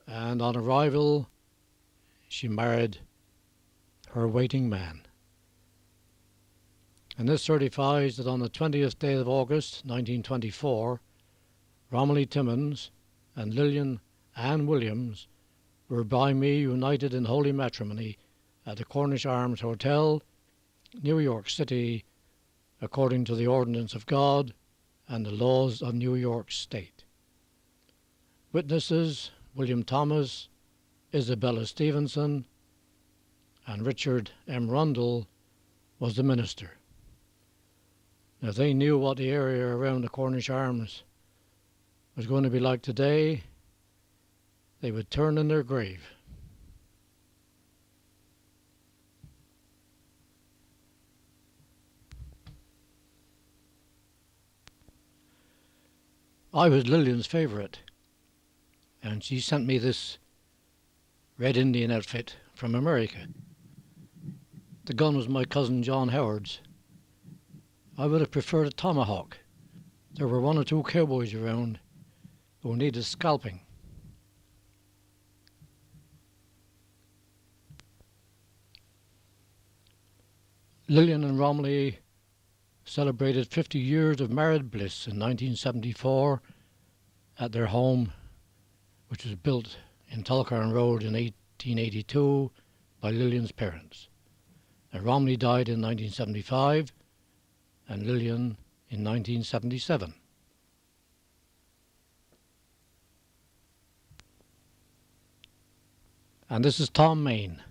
and on arrival, she married her waiting man. And this certifies that on the 20th day of August 1924, Romilly Timmins and Lillian Ann Williams were by me united in holy matrimony at the Cornish Arms Hotel, New York City, according to the ordinance of God and the laws of New York State. Witnesses: William Thomas, Isabella Stevenson, and Richard M. Rundle was the minister. Now, if they knew what the area around the Cornish Arms was going to be like today, they would turn in their grave. I was Lillian's favourite, and she sent me this Red Indian outfit from America. The gun was my cousin John Howard's. I would have preferred a tomahawk. There were one or two cowboys around who needed scalping. Lillian and Romilly celebrated 50 years of married bliss in 1974 at their home, which was built in Tulkarn Road in 1882 by Lillian's parents. Now, Romilly died in 1975 and Lillian in 1977. And this is Tom Main,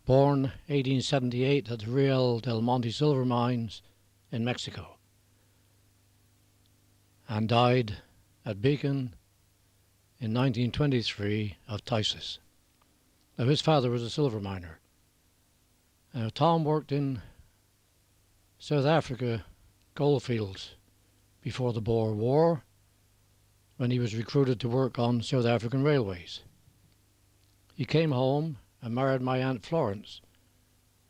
born 1878 at the Real del Monte silver mines in Mexico, and died at Beacon in 1923 of phthisis. Now, his father was a silver miner. Now, Tom worked in South Africa goldfields before the Boer War, when he was recruited to work on South African railways. He came home and married my Aunt Florence,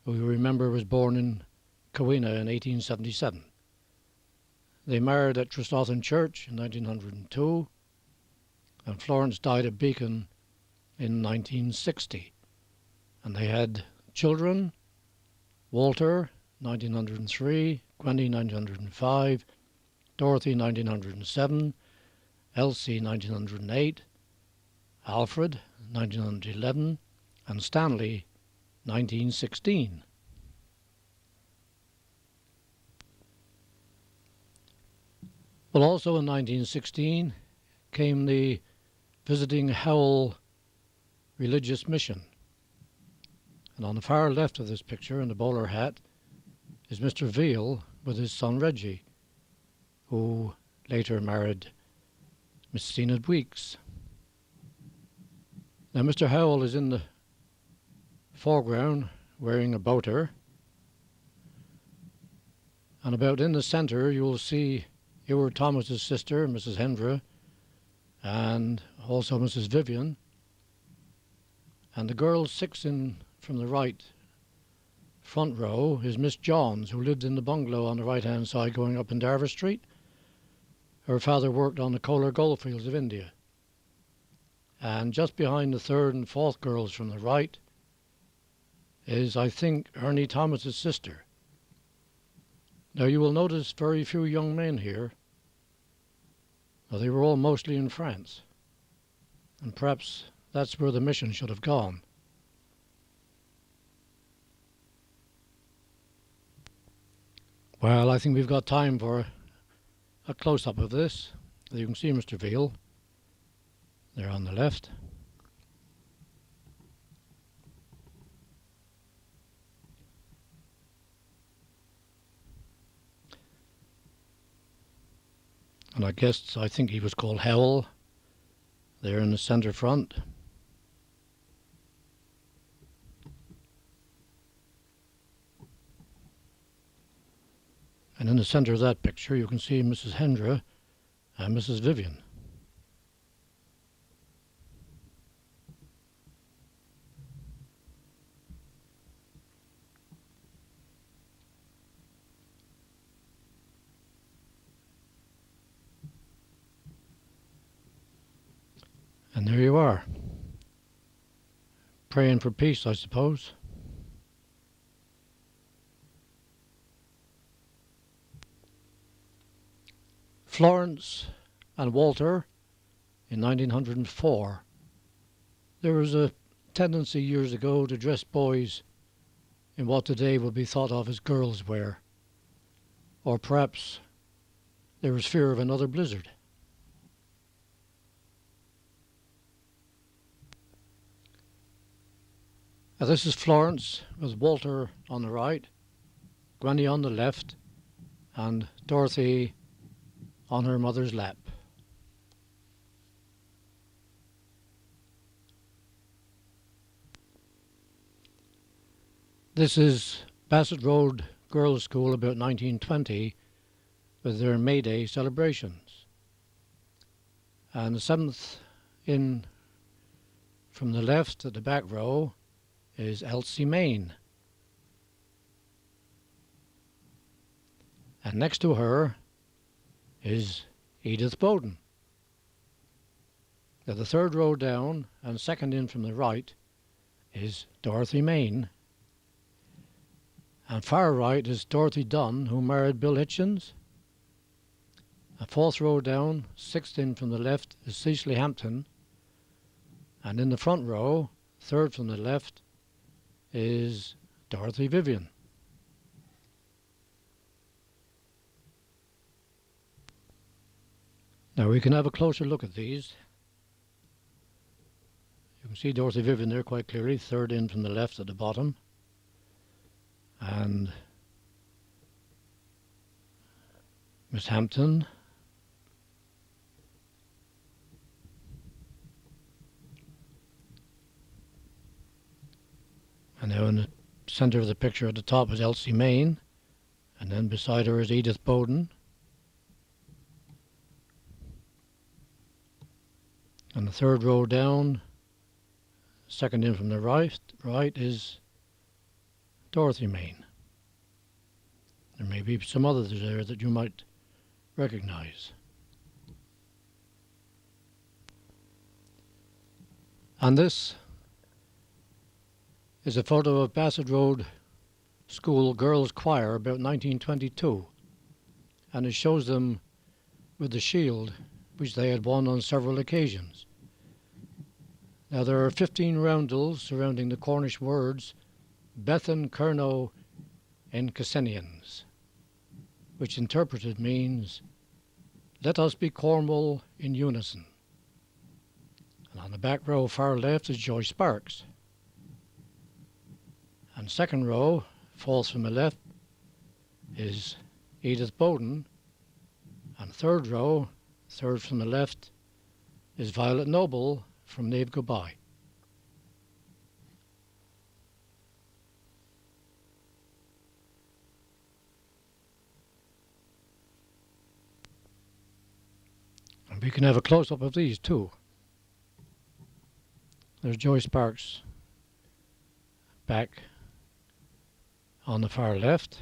who you remember was born in Cowina in 1877. They married at Trestothan Church in 1902, and Florence died at Beacon in 1960. And they had children: Walter, 1903, Gwendy, 1905, Dorothy, 1907, Elsie, 1908, Alfred, 1911, and Stanley, 1916. But also in 1916 came the Visiting Howell Religious Mission. And on the far left of this picture, in the bowler hat, is Mr. Veal with his son Reggie, who later married Miss Enid Weeks. Now, Mr. Howell is in the foreground wearing a boater, and about in the centre you'll see Ewart Thomas's sister, Mrs. Hendra, and also Mrs. Vivian, and the girl 6 in from the right front row is Miss Johns, who lived in the bungalow on the right-hand side going up in Darver Street. Her father worked on the Kohler goldfields of India. And just behind the 3rd and 4th girls from the right is, I think, Ernie Thomas's sister. Now, you will notice very few young men here. Now, they were all mostly in France, and perhaps that's where the mission should have gone. Well, I think we've got time for a close-up of this. You can see Mr. Veal there on the left. And I think he was called Howell, there in the centre front. And in the centre of that picture you can see Mrs. Hendra and Mrs. Vivian. And there you are, praying for peace, I suppose. Florence and Walter in 1904. There was a tendency years ago to dress boys in what today would be thought of as girls' wear, or perhaps there was fear of another blizzard. Now this is Florence with Walter on the right, Granny on the left, and Dorothy on her mother's lap. This is Bassett Road Girls' School about 1920 with their May Day celebrations. And the seventh in from the left at the back row is Elsie Main. And next to her is Edith Bowden. Now the third row down and second in from the right is Dorothy Main. And far right is Dorothy Dunn, who married Bill Hitchens. And fourth row down, sixth in from the left, is Cecily Hampton. And in the front row, third from the left, is Dorothy Vivian. Now we can have a closer look at these. You can see Dorothy Vivian there quite clearly, third in from the left at the bottom. And Miss Hampton. And now in the centre of the picture at the top is Elsie Main, and then beside her is Edith Bowden. And the third row down, second in from the right is Dorothy Main. There may be some others there that you might recognize. And this is a photo of Bassett Road School Girls' Choir about 1922, and it shows them with the shield which they had won on several occasions. Now there are 15 roundels surrounding the Cornish words Bethan Kerno en Cassenians, which interpreted means, let us be Cornwall in unison. And on the back row far left is Joyce Sparks. And second row, fourth from the left, is Edith Bowden. And third row, third from the left, is Violet Noble from Nave Goodbye. And we can have a close-up of these too. There's Joyce Sparks back on the far left.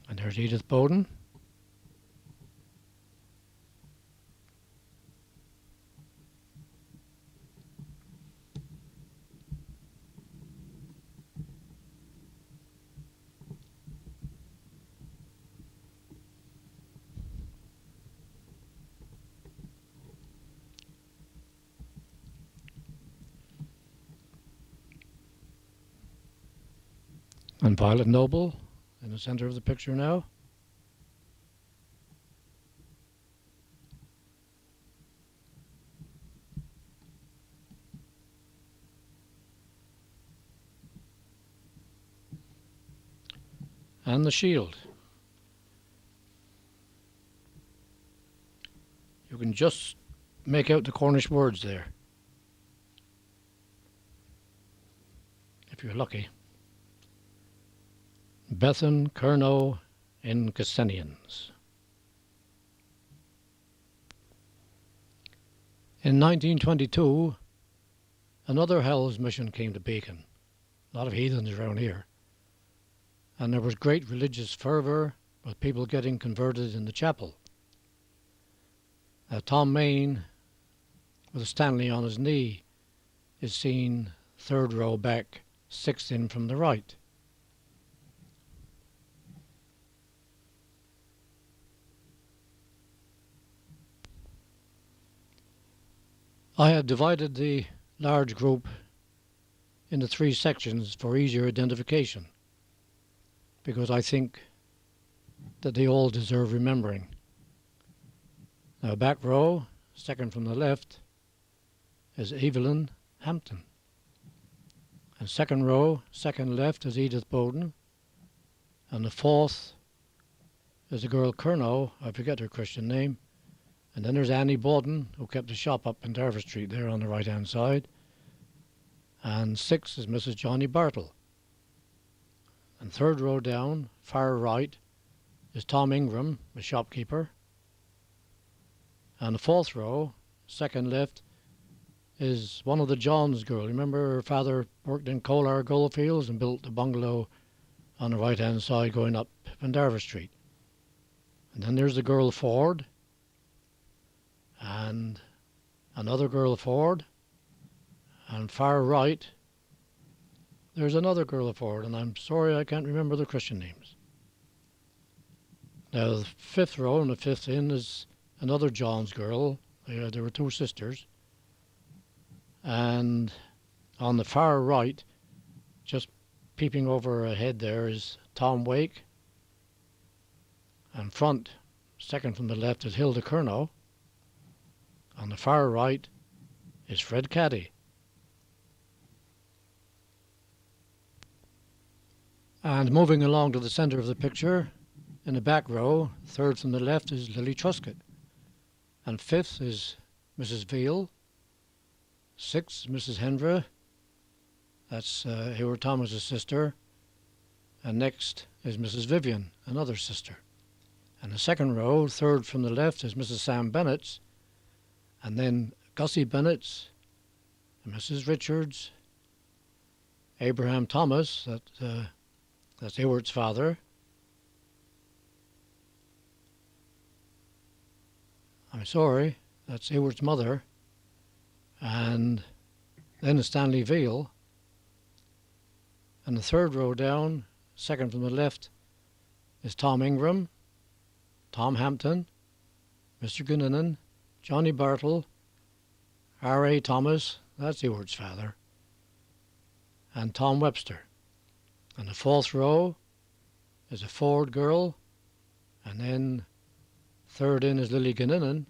And there's Edith Bowden. And Violet Noble in the centre of the picture now. And the shield. You can just make out the Cornish words there, if you're lucky. Bethan Cerno in Cassenians. In 1922, another Hell's mission came to Beacon. A lot of heathens around here. And there was great religious fervour with people getting converted in the chapel. Tom Main, with a Stanley on his knee, is seen third row back, sixth in from the right. I had divided the large group into three sections for easier identification, because I think that they all deserve remembering. Now, back row, second from the left, is Evelyn Hampton. And second row, second left, is Edith Bowden. And the fourth is the girl Cerno, I forget her Christian name. And then there's Annie Bowden, who kept the shop up in Darver Street there on the right-hand side. And sixth is Mrs. Johnny Bartle. And third row down, far right, is Tom Ingram, the shopkeeper. And the fourth row, second left, is one of the Johns girls. Remember her father worked in Colar Goldfields and built the bungalow on the right-hand side going up Pendarver Street. And then there's the girl Ford, and another girl Ford, and far right, there's another girl Ford, and I'm sorry I can't remember the Christian names. Now, the fifth row and the fifth in is another John's girl. There were two sisters. And on the far right, just peeping over her head there, is Tom Wake. And front, second from the left, is Hilda Cerno. On the far right is Fred Caddy. And moving along to the centre of the picture, in the back row, third from the left, is Lily Truscott. And fifth is Mrs. Veal. Sixth, Mrs. Hendra. That's Howard Thomas's sister. And next is Mrs. Vivian, another sister. And the second row, third from the left, is Mrs. Sam Bennett's. And then Gussie Bennett's, Mrs. Richards, Abraham Thomas, that's Howard's father. I'm sorry, that's Howard's mother. And then Stanley Veal. And the third row down, second from the left, is Tom Ingram, Tom Hampton, Mr. Gunnanan, Johnny Bartle, R.A. Thomas, that's Howard's father, and Tom Webster. And the fourth row is a Ford girl, and then third in is Lily Gunnanan,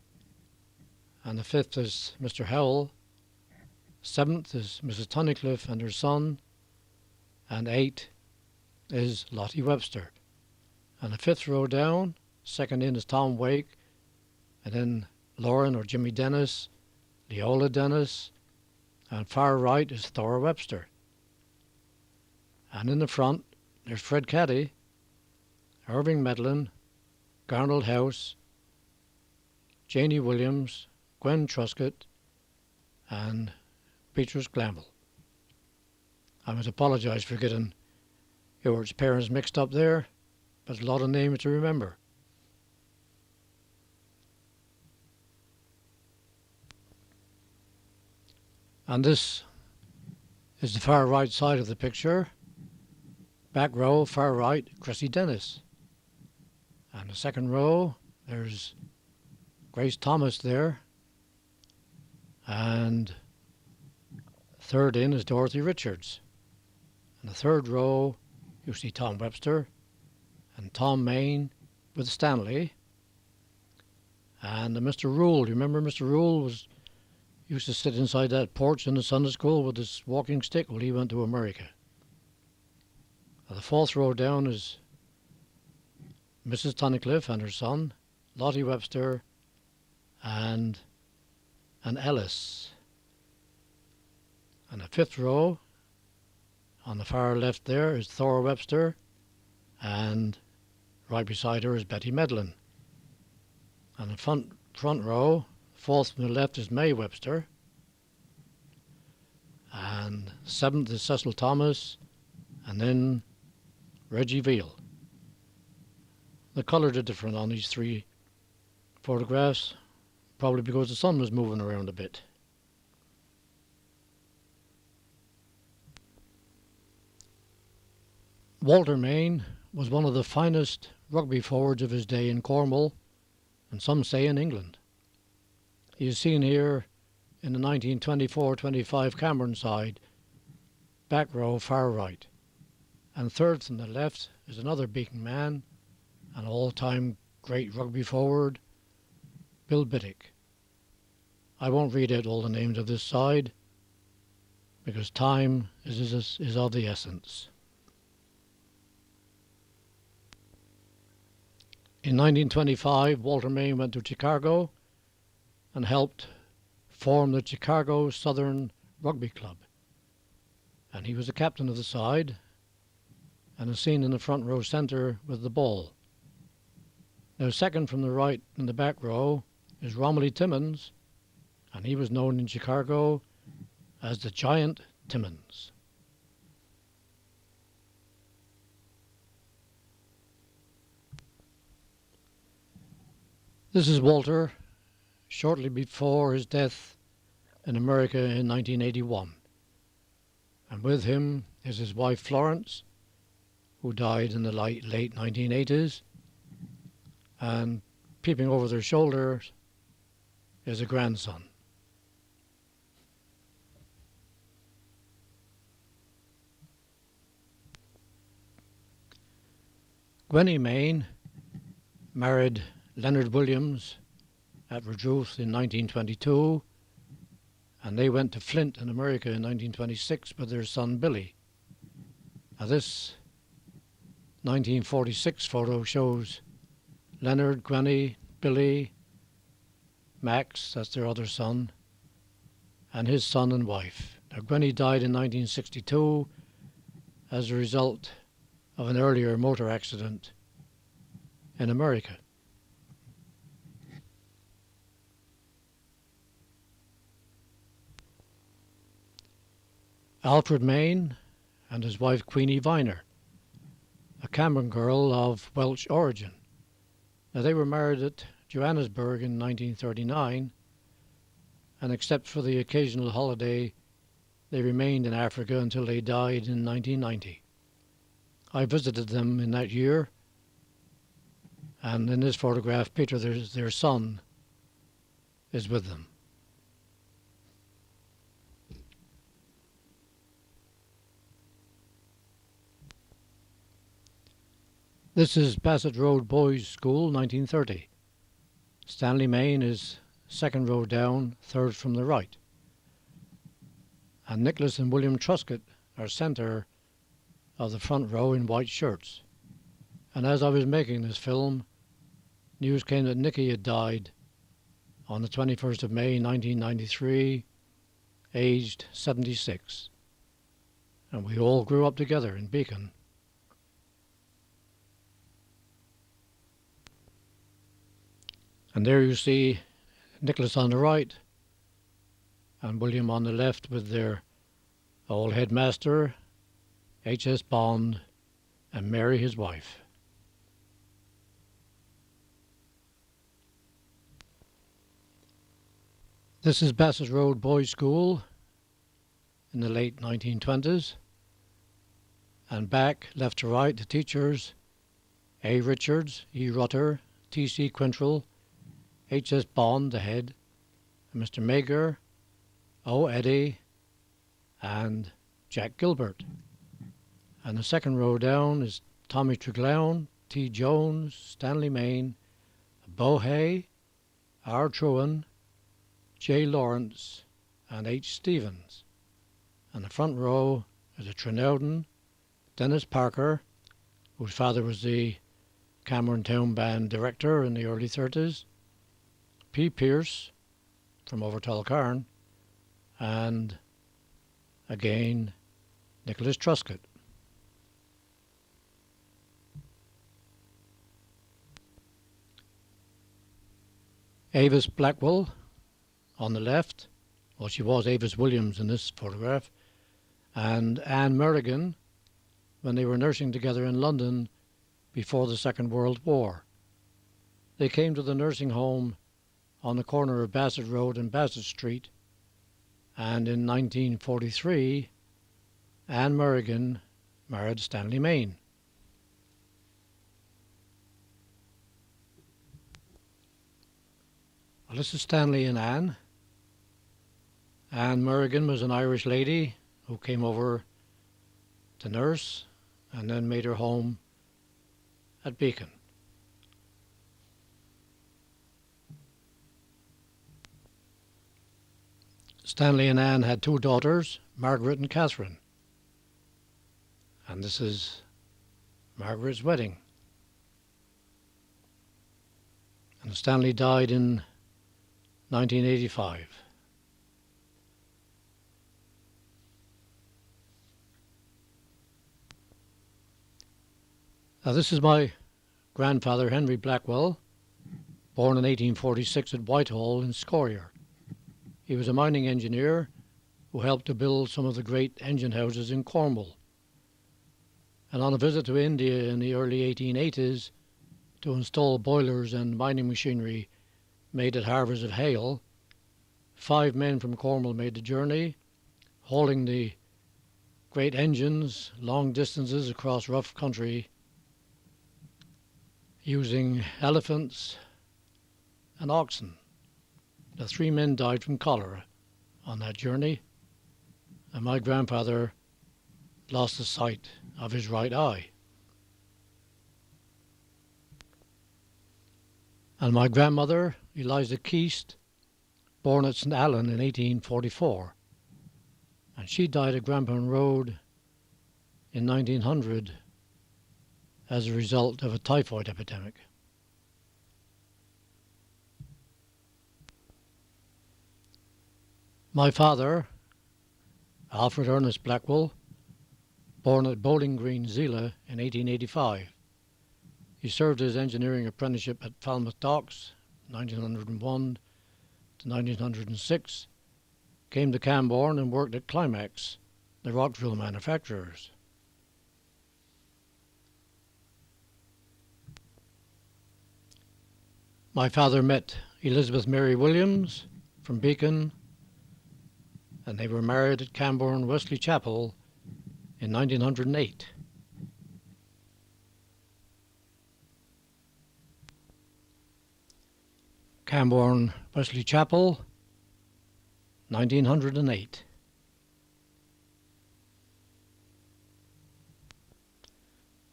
and the fifth is Mr. Howell, seventh is Mrs. Tunnicliffe and her son, and eighth is Lottie Webster. And the fifth row down, second in is Tom Wake, and then Lauren or Jimmy Dennis, Leola Dennis, and far right is Thora Webster. And in the front, there's Fred Caddy, Irving Medlin, Garnold House, Janie Williams, Gwen Truscott, and Beatrice Glanville. I must apologise for getting Howard's parents mixed up there, but a lot of names to remember. And this is the far right side of the picture. Back row, far right, Chrissy Dennis. And the second row, there's Grace Thomas there. And third in is Dorothy Richards. And the third row you see Tom Webster, and Tom Main with Stanley, and Mr. Rule. Do you remember Mr. Rule used to sit inside that porch in the Sunday school with his walking stick while he went to America. The fourth row down is Mrs. Tunnicliffe and her son, Lottie Webster, and Ellis. And the fifth row, on the far left there, is Thora Webster, and right beside her is Betty Medlin. And the front row, fourth from the left, is May Webster, and seventh is Cecil Thomas, and then Reggie Veal. The colours are different on these three photographs, probably because the sun was moving around a bit. Walter Main was one of the finest rugby forwards of his day in Cornwall, and some say in England. He is seen here in the 1924-25 Cameron side, back row far right. And third from the left is another Beacon man, an all-time great rugby forward, Bill Biddick. I won't read out all the names of this side, because time is of the essence. In 1925, Walter Main went to Chicago and helped form the Chicago Southern Rugby Club. And he was the captain of the side and is seen in the front row centre with the ball. Now, second from the right in the back row is Romilly Timmins, and he was known in Chicago as the Giant Timmins. This is Walter shortly before his death in America in 1981. And with him is his wife Florence, who died in the late 1980s. And peeping over their shoulders is a grandson. Gwenny Main married Leonard Williams at Redruth in 1922, and they went to Flint in America in 1926 with their son Billy. Now this 1946 photo shows Leonard, Gwenny, Billy, Max, that's their other son, and his son and wife. Now Gwenny died in 1962 as a result of an earlier motor accident in America. Alfred Main and his wife Queenie Viner, a Cameron girl of Welsh origin. Now they were married at Johannesburg in 1939, and except for the occasional holiday, they remained in Africa until they died in 1990. I visited them in that year, and in this photograph, Peter, their son, is with them. This is Bassett Road Boys School, 1930. Stanley Main is second row down, third from the right. And Nicholas and William Truscott are centre of the front row in white shirts. And as I was making this film, news came that Nicky had died on the 21st of May 1993, aged 76. And we all grew up together in Beacon. And there you see Nicholas on the right and William on the left with their old headmaster, H.S. Bond, and Mary, his wife. This is Bassett Road Boys School in the late 1920s. And back, left to right, the teachers, A. Richards, E. Rutter, T.C. Quintrell, H.S. Bond, the head, and Mr. Mager, O. Eddy, and Jack Gilbert. And the second row down is Tommy Triglown, T. Jones, Stanley Main, Beau Hay, R. Truan, J. Lawrence, and H. Stevens. And the front row is a Trinowden, Dennis Parker, whose father was the Cameron Town Band director in the early 30s, P. Pierce from over Tulcarn, and again Nicholas Truscott. Avis Blackwell on the left, well, she was Avis Williams in this photograph, and Anne Merrigan when they were nursing together in London before the Second World War. They came to the nursing home on the corner of Bassett Road and Bassett Street, and in 1943 Anne Merrigan married Stanley Main. Well, this is Stanley and Anne. Anne Merrigan was an Irish lady who came over to nurse and then made her home at Beacon. Stanley and Anne had two daughters, Margaret and Catherine. And this is Margaret's wedding. And Stanley died in 1985. Now this is my grandfather, Henry Blackwell, born in 1846 at Whitehall in Scoria. He was a mining engineer who helped to build some of the great engine houses in Cornwall. And on a visit to India in the early 1880s to install boilers and mining machinery made at Harvers of Hale, 5 men from Cornwall made the journey, hauling the great engines long distances across rough country using elephants and oxen. The 3 men died from cholera on that journey, and my grandfather lost the sight of his right eye. And my grandmother, Eliza Keast, born at St. Allen in 1844, and she died at Grampound Road in 1900 as a result of a typhoid epidemic. My father, Alfred Ernest Blackwell, born at Bowling Green, Zela in 1885. He served his engineering apprenticeship at Falmouth Docks, 1901 to 1906, came to Camborne and worked at Climax, the Rockville manufacturers. My father met Elizabeth Mary Williams from Beacon, and they were married at Camborne Wesley Chapel in 1908. Camborne Wesley Chapel, 1908.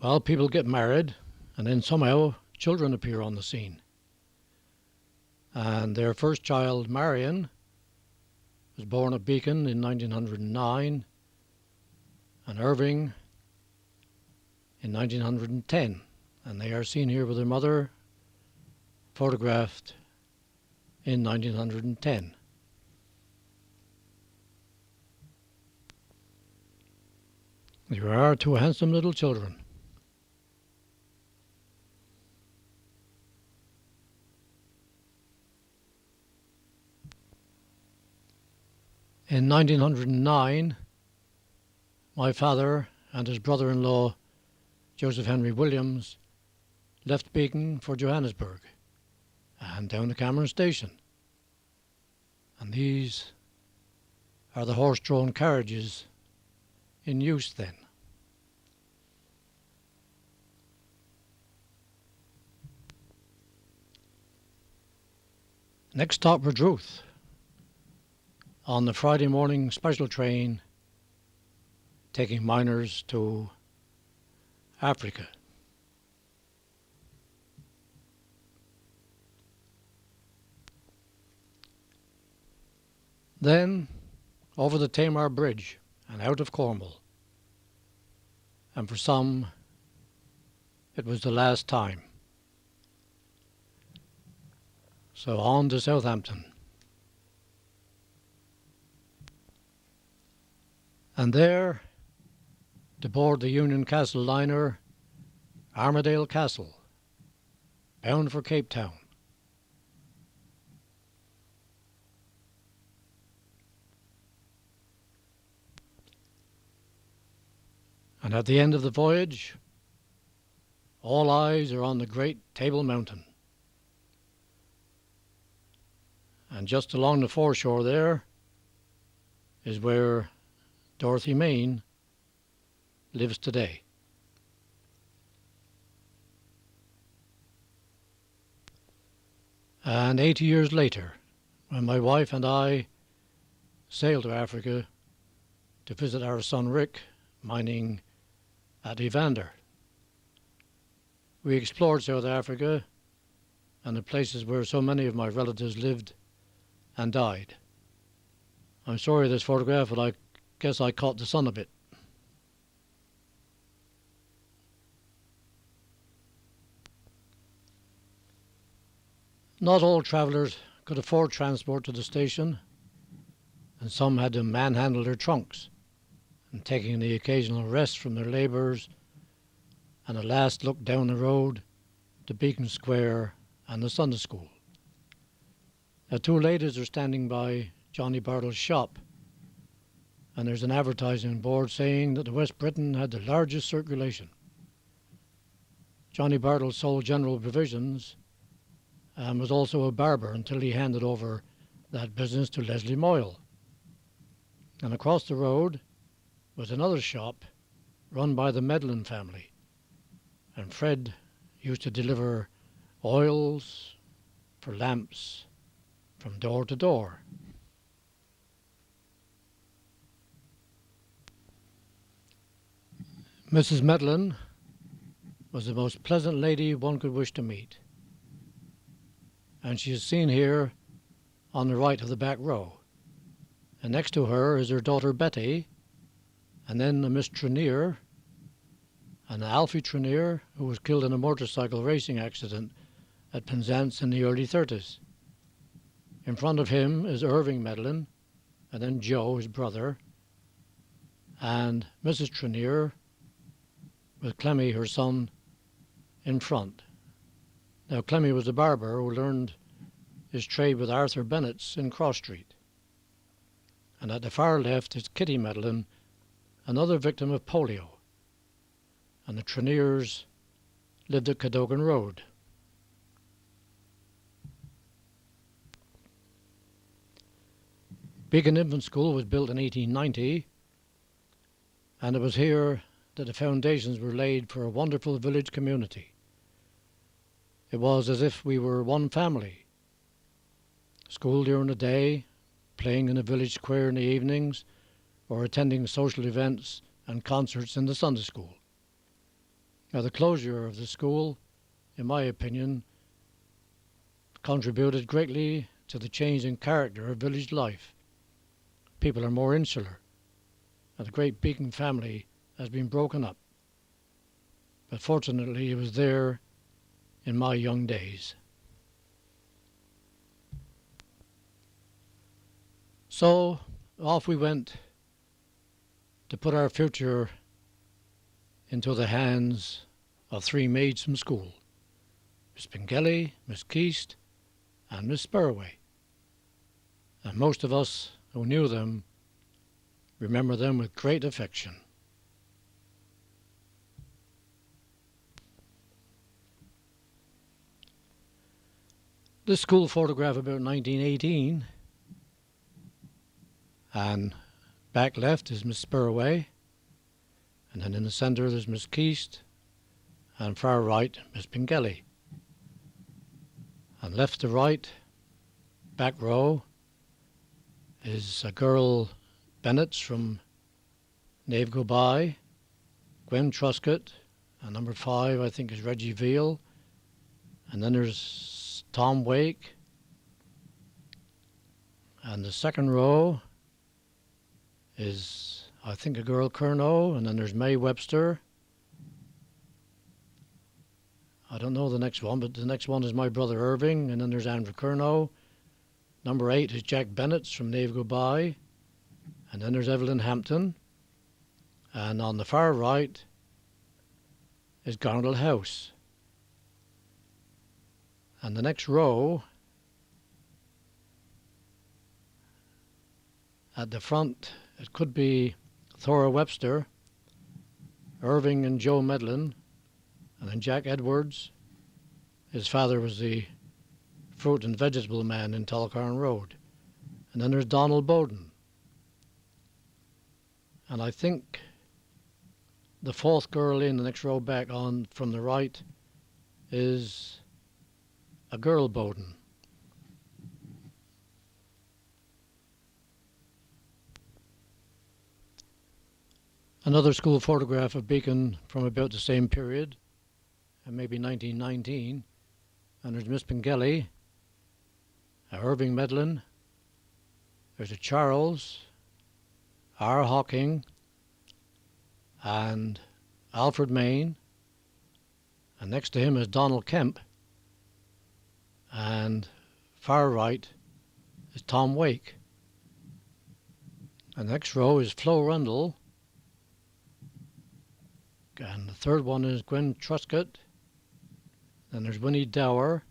Well, people get married, and then somehow children appear on the scene. And their first child, Marion, was born at Beacon in 1909, and Irving in 1910. And they are seen here with their mother, photographed in 1910. There are 2 handsome little children. In 1909, my father and his brother-in-law, Joseph Henry Williams, left Beacon for Johannesburg and down to Cameron Station. And these are the horse-drawn carriages in use then. Next stop was Ruth, on the Friday morning special train taking miners to Africa. Then over the Tamar Bridge and out of Cornwall. And for some, it was the last time. So on to Southampton. And there, to board the Union Castle liner, Armadale Castle, bound for Cape Town. And at the end of the voyage, all eyes are on the great Table Mountain. And just along the foreshore there is where Dorothy Main lives today. And 80 years later, when my wife and I sailed to Africa to visit our son Rick, mining at Evander, we explored South Africa and the places where so many of my relatives lived and died. I'm sorry this photograph, but I guess I caught the sun a bit. Not all travellers could afford transport to the station, and some had to manhandle their trunks, and taking the occasional rest from their labours and a last look down the road to Beacon Square and the Sunday school. Now, two ladies are standing by Johnny Bartle's shop, and there's an advertising board saying that the West Briton had the largest circulation. Johnny Bartle sold general provisions and was also a barber until he handed over that business to Leslie Moyle. And across the road was another shop run by the Medlin family, and Fred used to deliver oils for lamps from door to door. Mrs. Medlin was the most pleasant lady one could wish to meet, and she is seen here on the right of the back row. And next to her is her daughter Betty, and then a Miss Trenier, and Alfie Trenier, who was killed in a motorcycle racing accident at Penzance in the early 30s. In front of him is Irving Medlin, and then Joe, his brother, and Mrs. Trenier with Clemmy, her son, in front. Now, Clemmy was a barber who learned his trade with Arthur Bennett's in Cross Street. And at the far left is Kitty Medlin, another victim of polio. And the Treniers lived at Cadogan Road. Beacon Infant School was built in 1890, and it was here that the foundations were laid for a wonderful village community. It was as if we were one family. School during the day, playing in the village square in the evenings, or attending social events and concerts in the Sunday school. Now, the closure of the school, in my opinion, contributed greatly to the change in character of village life. People are more insular, and the great Beacon family has been broken up. But fortunately, it was there in my young days. So off we went to put our future into the hands of three maids from school, Miss Pengelly, Miss Keast, and Miss Spurway. And most of us who knew them remember them with great affection. This school photograph about 1918, and back left is Miss Spurway, and then in the centre there's Miss Keast, and far right Miss Pengelly. And left to right, back row, is a girl Bennett's from Nave Go By, Gwen Truscott, And number 5, I think, is Reggie Veal. And then there's Tom Wake. And the second row is, I think, a girl Curnow. And then there's Mae Webster. I don't know the next one, but the next one is my brother Irving. And then there's Andrew Curnow. Number 8 is Jack Bennett from Nave Goodbye. And then there's Evelyn Hampton. And on the far right is Garnell House. And the next row, at the front, it could be Thora Webster, Irving and Joe Medlin, and then Jack Edwards. His father was the fruit and vegetable man in Tullocarn Road. And then there's Donald Bowden. And I think the fourth girl in the next row back on from the right is a girl Bowden. Another school photograph of Beacon from about the same period, and maybe 1919, and there's Miss Pengelly, Irving Medlin, there's a Charles, R. Hawking, and Alfred Main, and next to him is Donald Kemp, and far right is Tom Wake. And the next row is Flo Rundle, and the third one is Gwen Truscott. Then there's Winnie Dower,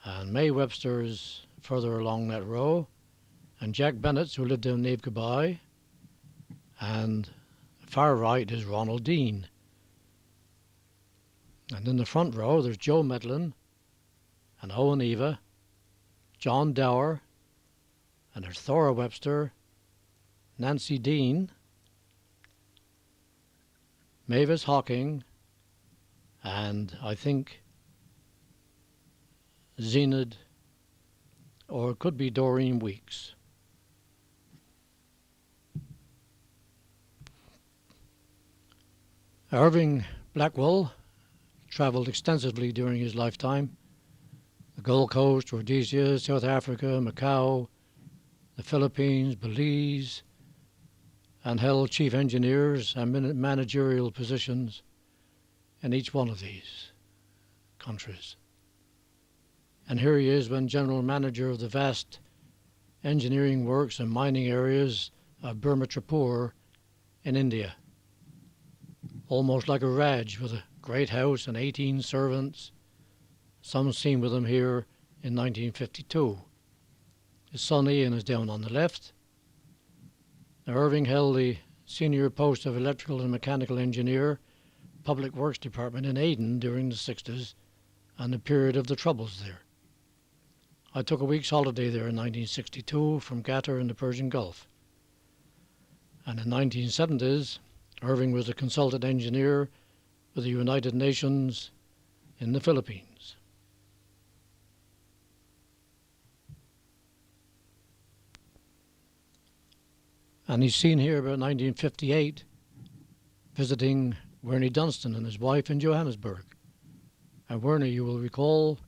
and Mae Webster is further along that row, and Jack Bennett, who lived down Nave Goodbye, and far right is Ronald Dean. And in the front row there's Joe Medlin, and Owen Eva, John Dower, and there's Thora Webster, Nancy Dean, Mavis Hawking, and I think Zenid, or it could be Doreen Weeks. Irving Blackwell travelled extensively during his lifetime. The Gold Coast, Rhodesia, South Africa, Macau, the Philippines, Belize, and held chief engineers and managerial positions in each one of these countries. And here he is when general manager of the vast engineering works and mining areas of Burma Tripur in India. Almost like a Raj, with a great house and 18 servants, some seen with him here in 1952. His son Ian is down on the left. Now, Irving held the senior post of electrical and mechanical engineer, Public Works Department in Aden during the 60s and the period of the Troubles there. I took a week's holiday there in 1962 from Qatar in the Persian Gulf. And in the 1970s, Irving was a consultant engineer with the United Nations in the Philippines. And he's seen here about 1958 visiting Wernie Dunstan and his wife in Johannesburg. And Wernie, you will recall,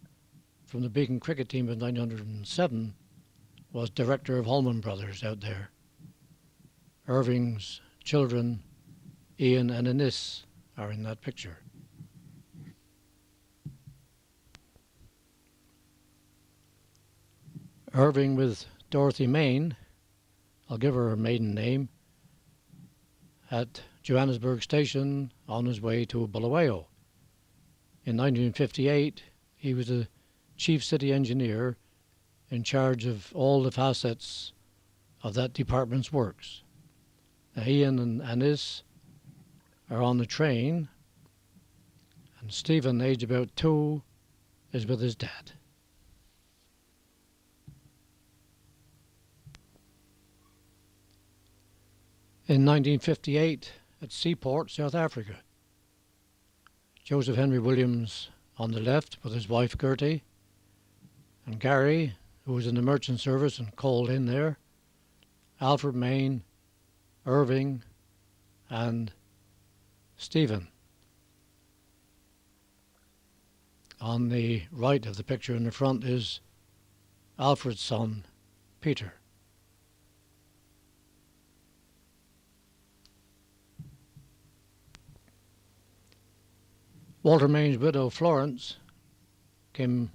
from the Beacon cricket team of 1907, was director of Holman Brothers out there. Irving's children, Ian and Anis, are in that picture. Irving with Dorothy Main, I'll give her maiden name, at Johannesburg Station on his way to Bulawayo. In 1958, he was the chief city engineer in charge of all the facets of that department's works. Now, Ian and Anis are on the train, and Stephen, aged about 2, is with his dad. In 1958, at Seaport, South Africa, Joseph Henry Williams on the left with his wife Gertie, and Gary, who was in the merchant service and called in there, Alfred Main, Irving, and Stephen. On the right of the picture in the front is Alfred's son, Peter. Walter Mayne's widow, Florence, came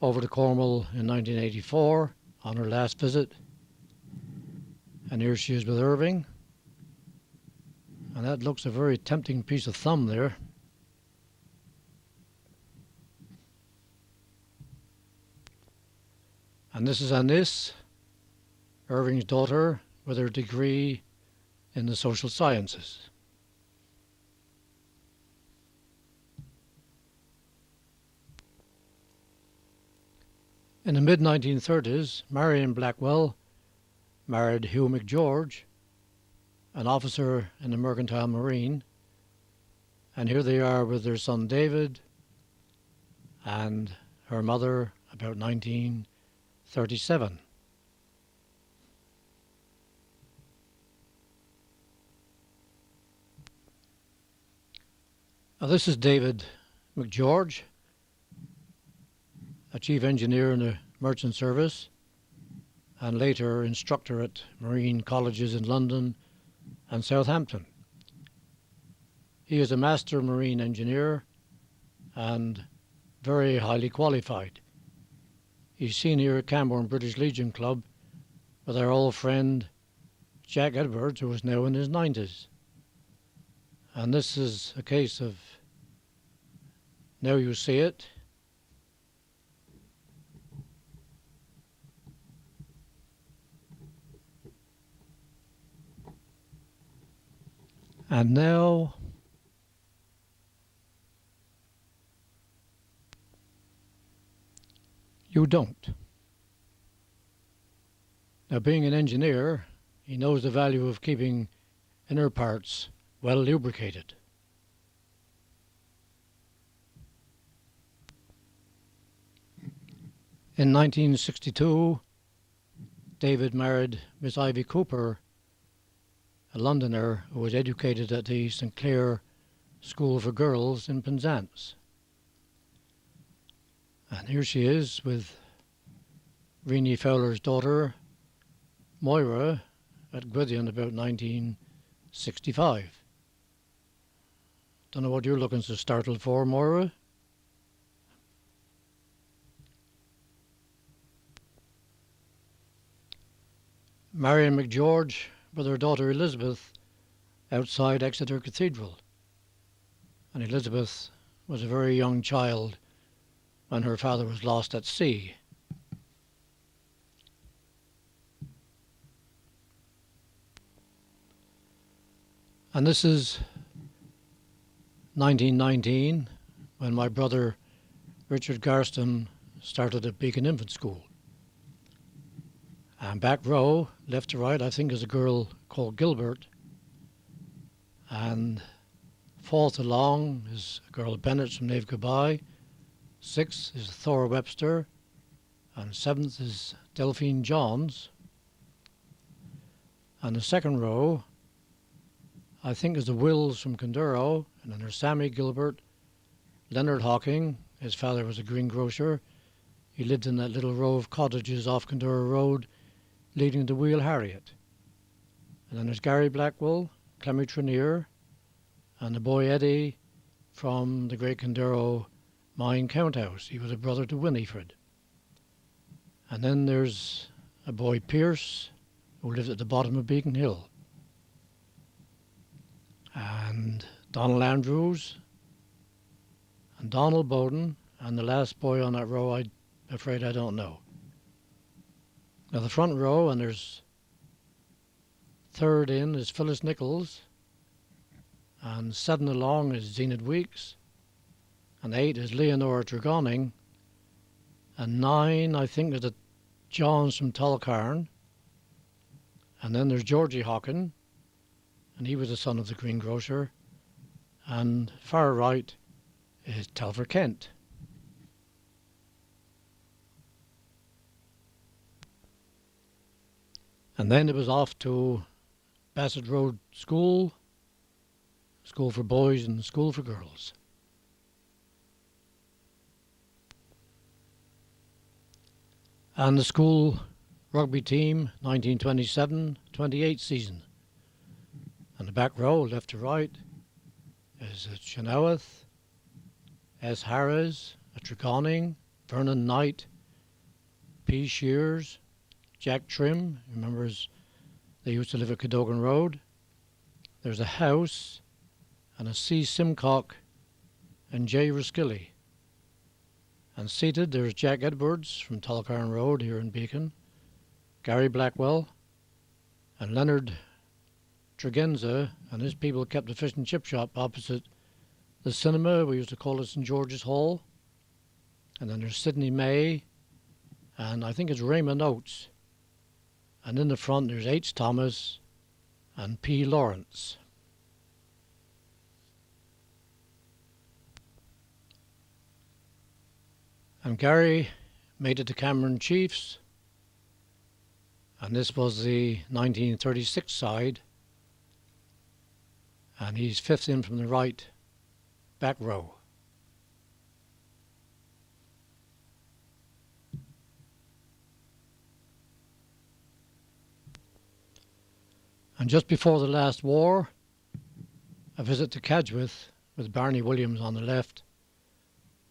over to Cornwall in 1984 on her last visit. And here she is with Irving. And that looks a very tempting piece of thumb there. And this is Annis, Irving's daughter, with her degree in the social sciences. In the mid-1930s, Marion Blackwell married Hugh McGeorge, an officer in the Mercantile Marine, and here they are with their son David and her mother about 1937. Now this is David McGeorge, a chief engineer in the merchant service and later instructor at marine colleges in London and Southampton. He is a master marine engineer and very highly qualified. He's seen here at Camborne British Legion Club with our old friend Jack Edwards, who is now in his 90s. And this is a case of now you see it. And now you don't. Now, being an engineer, he knows the value of keeping inner parts well lubricated. In 1962, David married Miss Ivy Cooper, a Londoner who was educated at the St Clair School for Girls in Penzance. And here she is with Rennie Fowler's daughter, Moira, at Gwydion about 1965. Don't know what you're looking so startled for, Moira. Marion McGeorge with her daughter Elizabeth outside Exeter Cathedral. And Elizabeth was a very young child when her father was lost at sea. And this is 1919, when my brother Richard Garston started at Beacon Infant School. And back row, left to right, I think is a girl called Gilbert. And fourth along is a girl Bennett from Nave Goodbye. Sixth is Thora Webster. And seventh is Delphine Johns. And the second row, I think, is the Wills from Conduro. And then there's Sammy Gilbert, Leonard Hawking. His father was a greengrocer. He lived in that little row of cottages off Conduro Road, leading to Wheel Harriet. And then there's Gary Blackwell, Clemmy Trenier, and the boy Eddie from the Great Conduro Mine Count House. He was a brother to Winifred. And then there's a boy Pierce, who lived at the bottom of Beacon Hill. And Donald Andrews, and Donald Bowden, and the last boy on that row, I'm afraid I don't know. Now the front row, and there's third in, is Phyllis Nichols, and 7 along is Zenith Weeks, and 8 is Leonora Tregoning, and 9 I think is the Johns from Tulcarn, and then there's Georgie Hawken, and he was the son of the greengrocer, and far right is Telfer Kent. And then it was off to Bassett Road School, school for boys and school for girls. and the school rugby team 1927-28 season. And the back row, left to right, is Chenoweth, S. Harris, Tregonning, Vernon Knight, P. Shears, Jack Trim, remembers they used to live at Cadogan Road. There's a House and a C. Simcock and J. Roskilly. And seated there's Jack Edwards from Tullocarn Road here in Beacon, Gary Blackwell, and Leonard Tregenza and his people kept a fish and chip shop opposite the cinema. We used to call it St. George's Hall. And then there's Sidney May, and I think it's Raymond Oates. And in the front there's H. Thomas and P. Lawrence. And Gary made it to Cameron Chiefs, and this was the 1936 side, and he's fifth in from the right back row. And just before the last war, a visit to Cadgwith with Barney Williams on the left,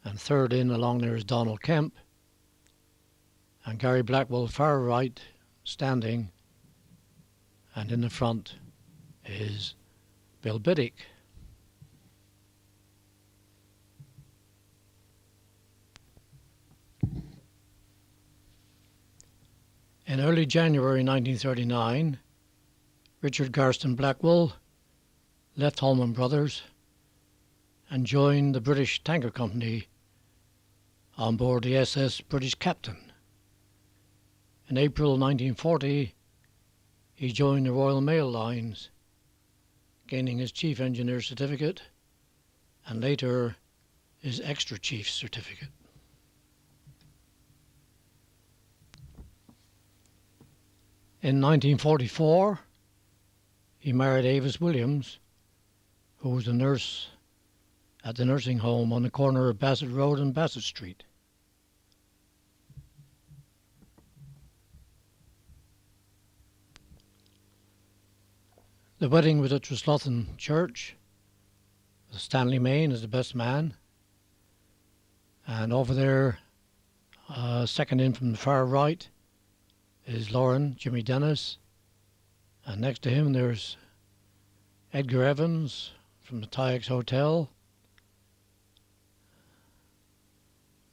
and third in along there is Donald Kemp, and Gary Blackwell far right standing, and in the front is Bill Biddick. In early January 1939, Richard Garston Blackwell left Holman Brothers and joined the British Tanker Company on board the SS British Captain. In April 1940, he joined the Royal Mail Lines, gaining his Chief Engineer certificate and later his Extra Chief certificate. In 1944, he married Avis Williams, who was a nurse at the nursing home on the corner of Bassett Road and Bassett Street. The wedding was at Treslothan Church. Stanley Main is the best man. And over there, second in from the far right, is Lauren, Jimmy Dennis. And next to him there's Edgar Evans from the Tyax Hotel.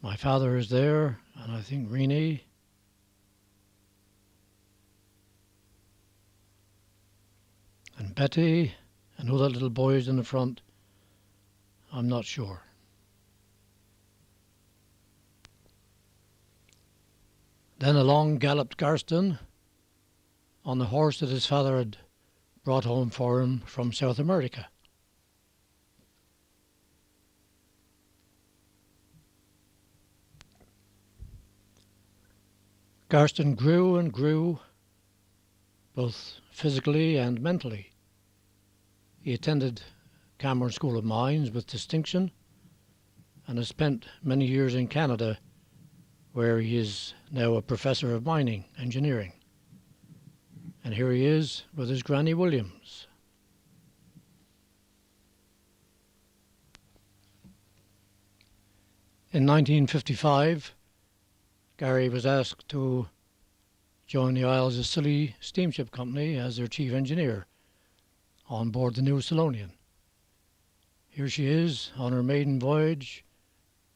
My father is there, and I think Renee. And Betty, and who that little boy is in the front, I'm not sure. Then along galloped Garston on the horse that his father had brought home for him from South America. Garston grew and grew, both physically and mentally. He attended Cameron School of Mines with distinction and has spent many years in Canada, where he is now a professor of mining engineering. And here he is with his Granny Williams. In 1955, Gary was asked to join the Isles of Scilly Steamship Company as their chief engineer on board the New Solonian. Here she is on her maiden voyage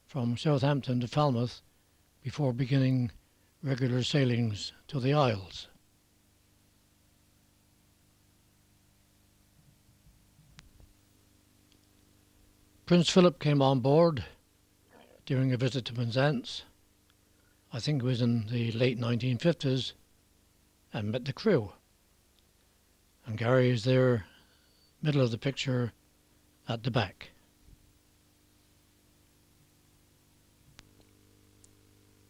from Southampton to Falmouth before beginning regular sailings to the Isles. Prince Philip came on board during a visit to Penzance. I think it was in the late 1950s, and met the crew. And Gary is there, middle of the picture, at the back.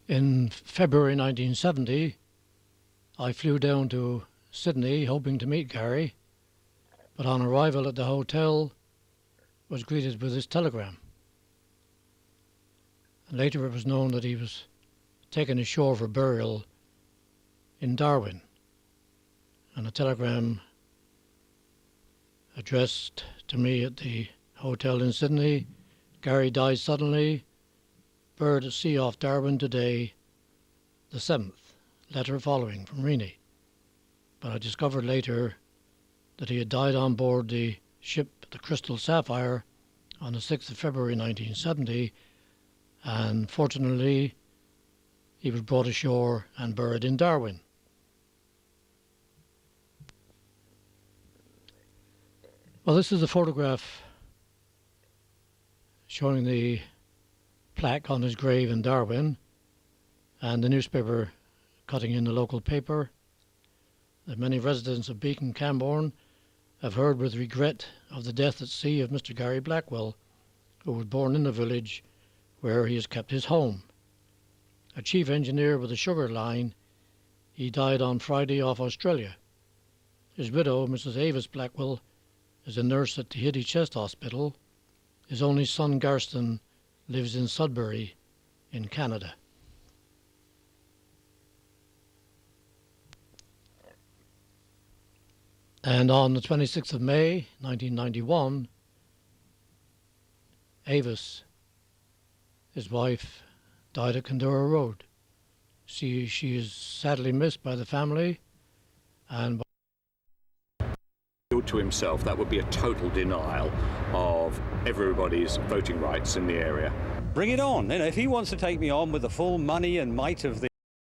In February 1970, I flew down to Sydney hoping to meet Gary, but on arrival at the hotel was greeted with this telegram. And later it was known that he was taken ashore for burial in Darwin, and a telegram addressed to me at the hotel in Sydney: Gary died suddenly, buried at sea off Darwin today, the 7th. Letter following from Rennie. But I discovered later that he had died on board the ship the Crystal Sapphire on the 6th of February 1970, and fortunately he was brought ashore and buried in Darwin. Well, this is a photograph showing the plaque on his grave in Darwin, and the newspaper cutting in the local paper that many residents of Beacon Camborne have heard with regret of the death at sea of Mr. Gary Blackwell, who was born in the village where he has kept his home. A chief engineer with a sugar line, he died on Friday off Australia. His widow, Mrs. Avis Blackwell, is a nurse at the Hiddy Chest Hospital. His only son, Garston, lives in Sudbury in Canada. And on the 26th of May 1991, Avis, his wife, died at Condura Road. She is sadly missed by the family, and to himself, that would be a total denial of everybody's voting rights in the area. Bring it on. You know, if he wants to take me on with the full money and might of the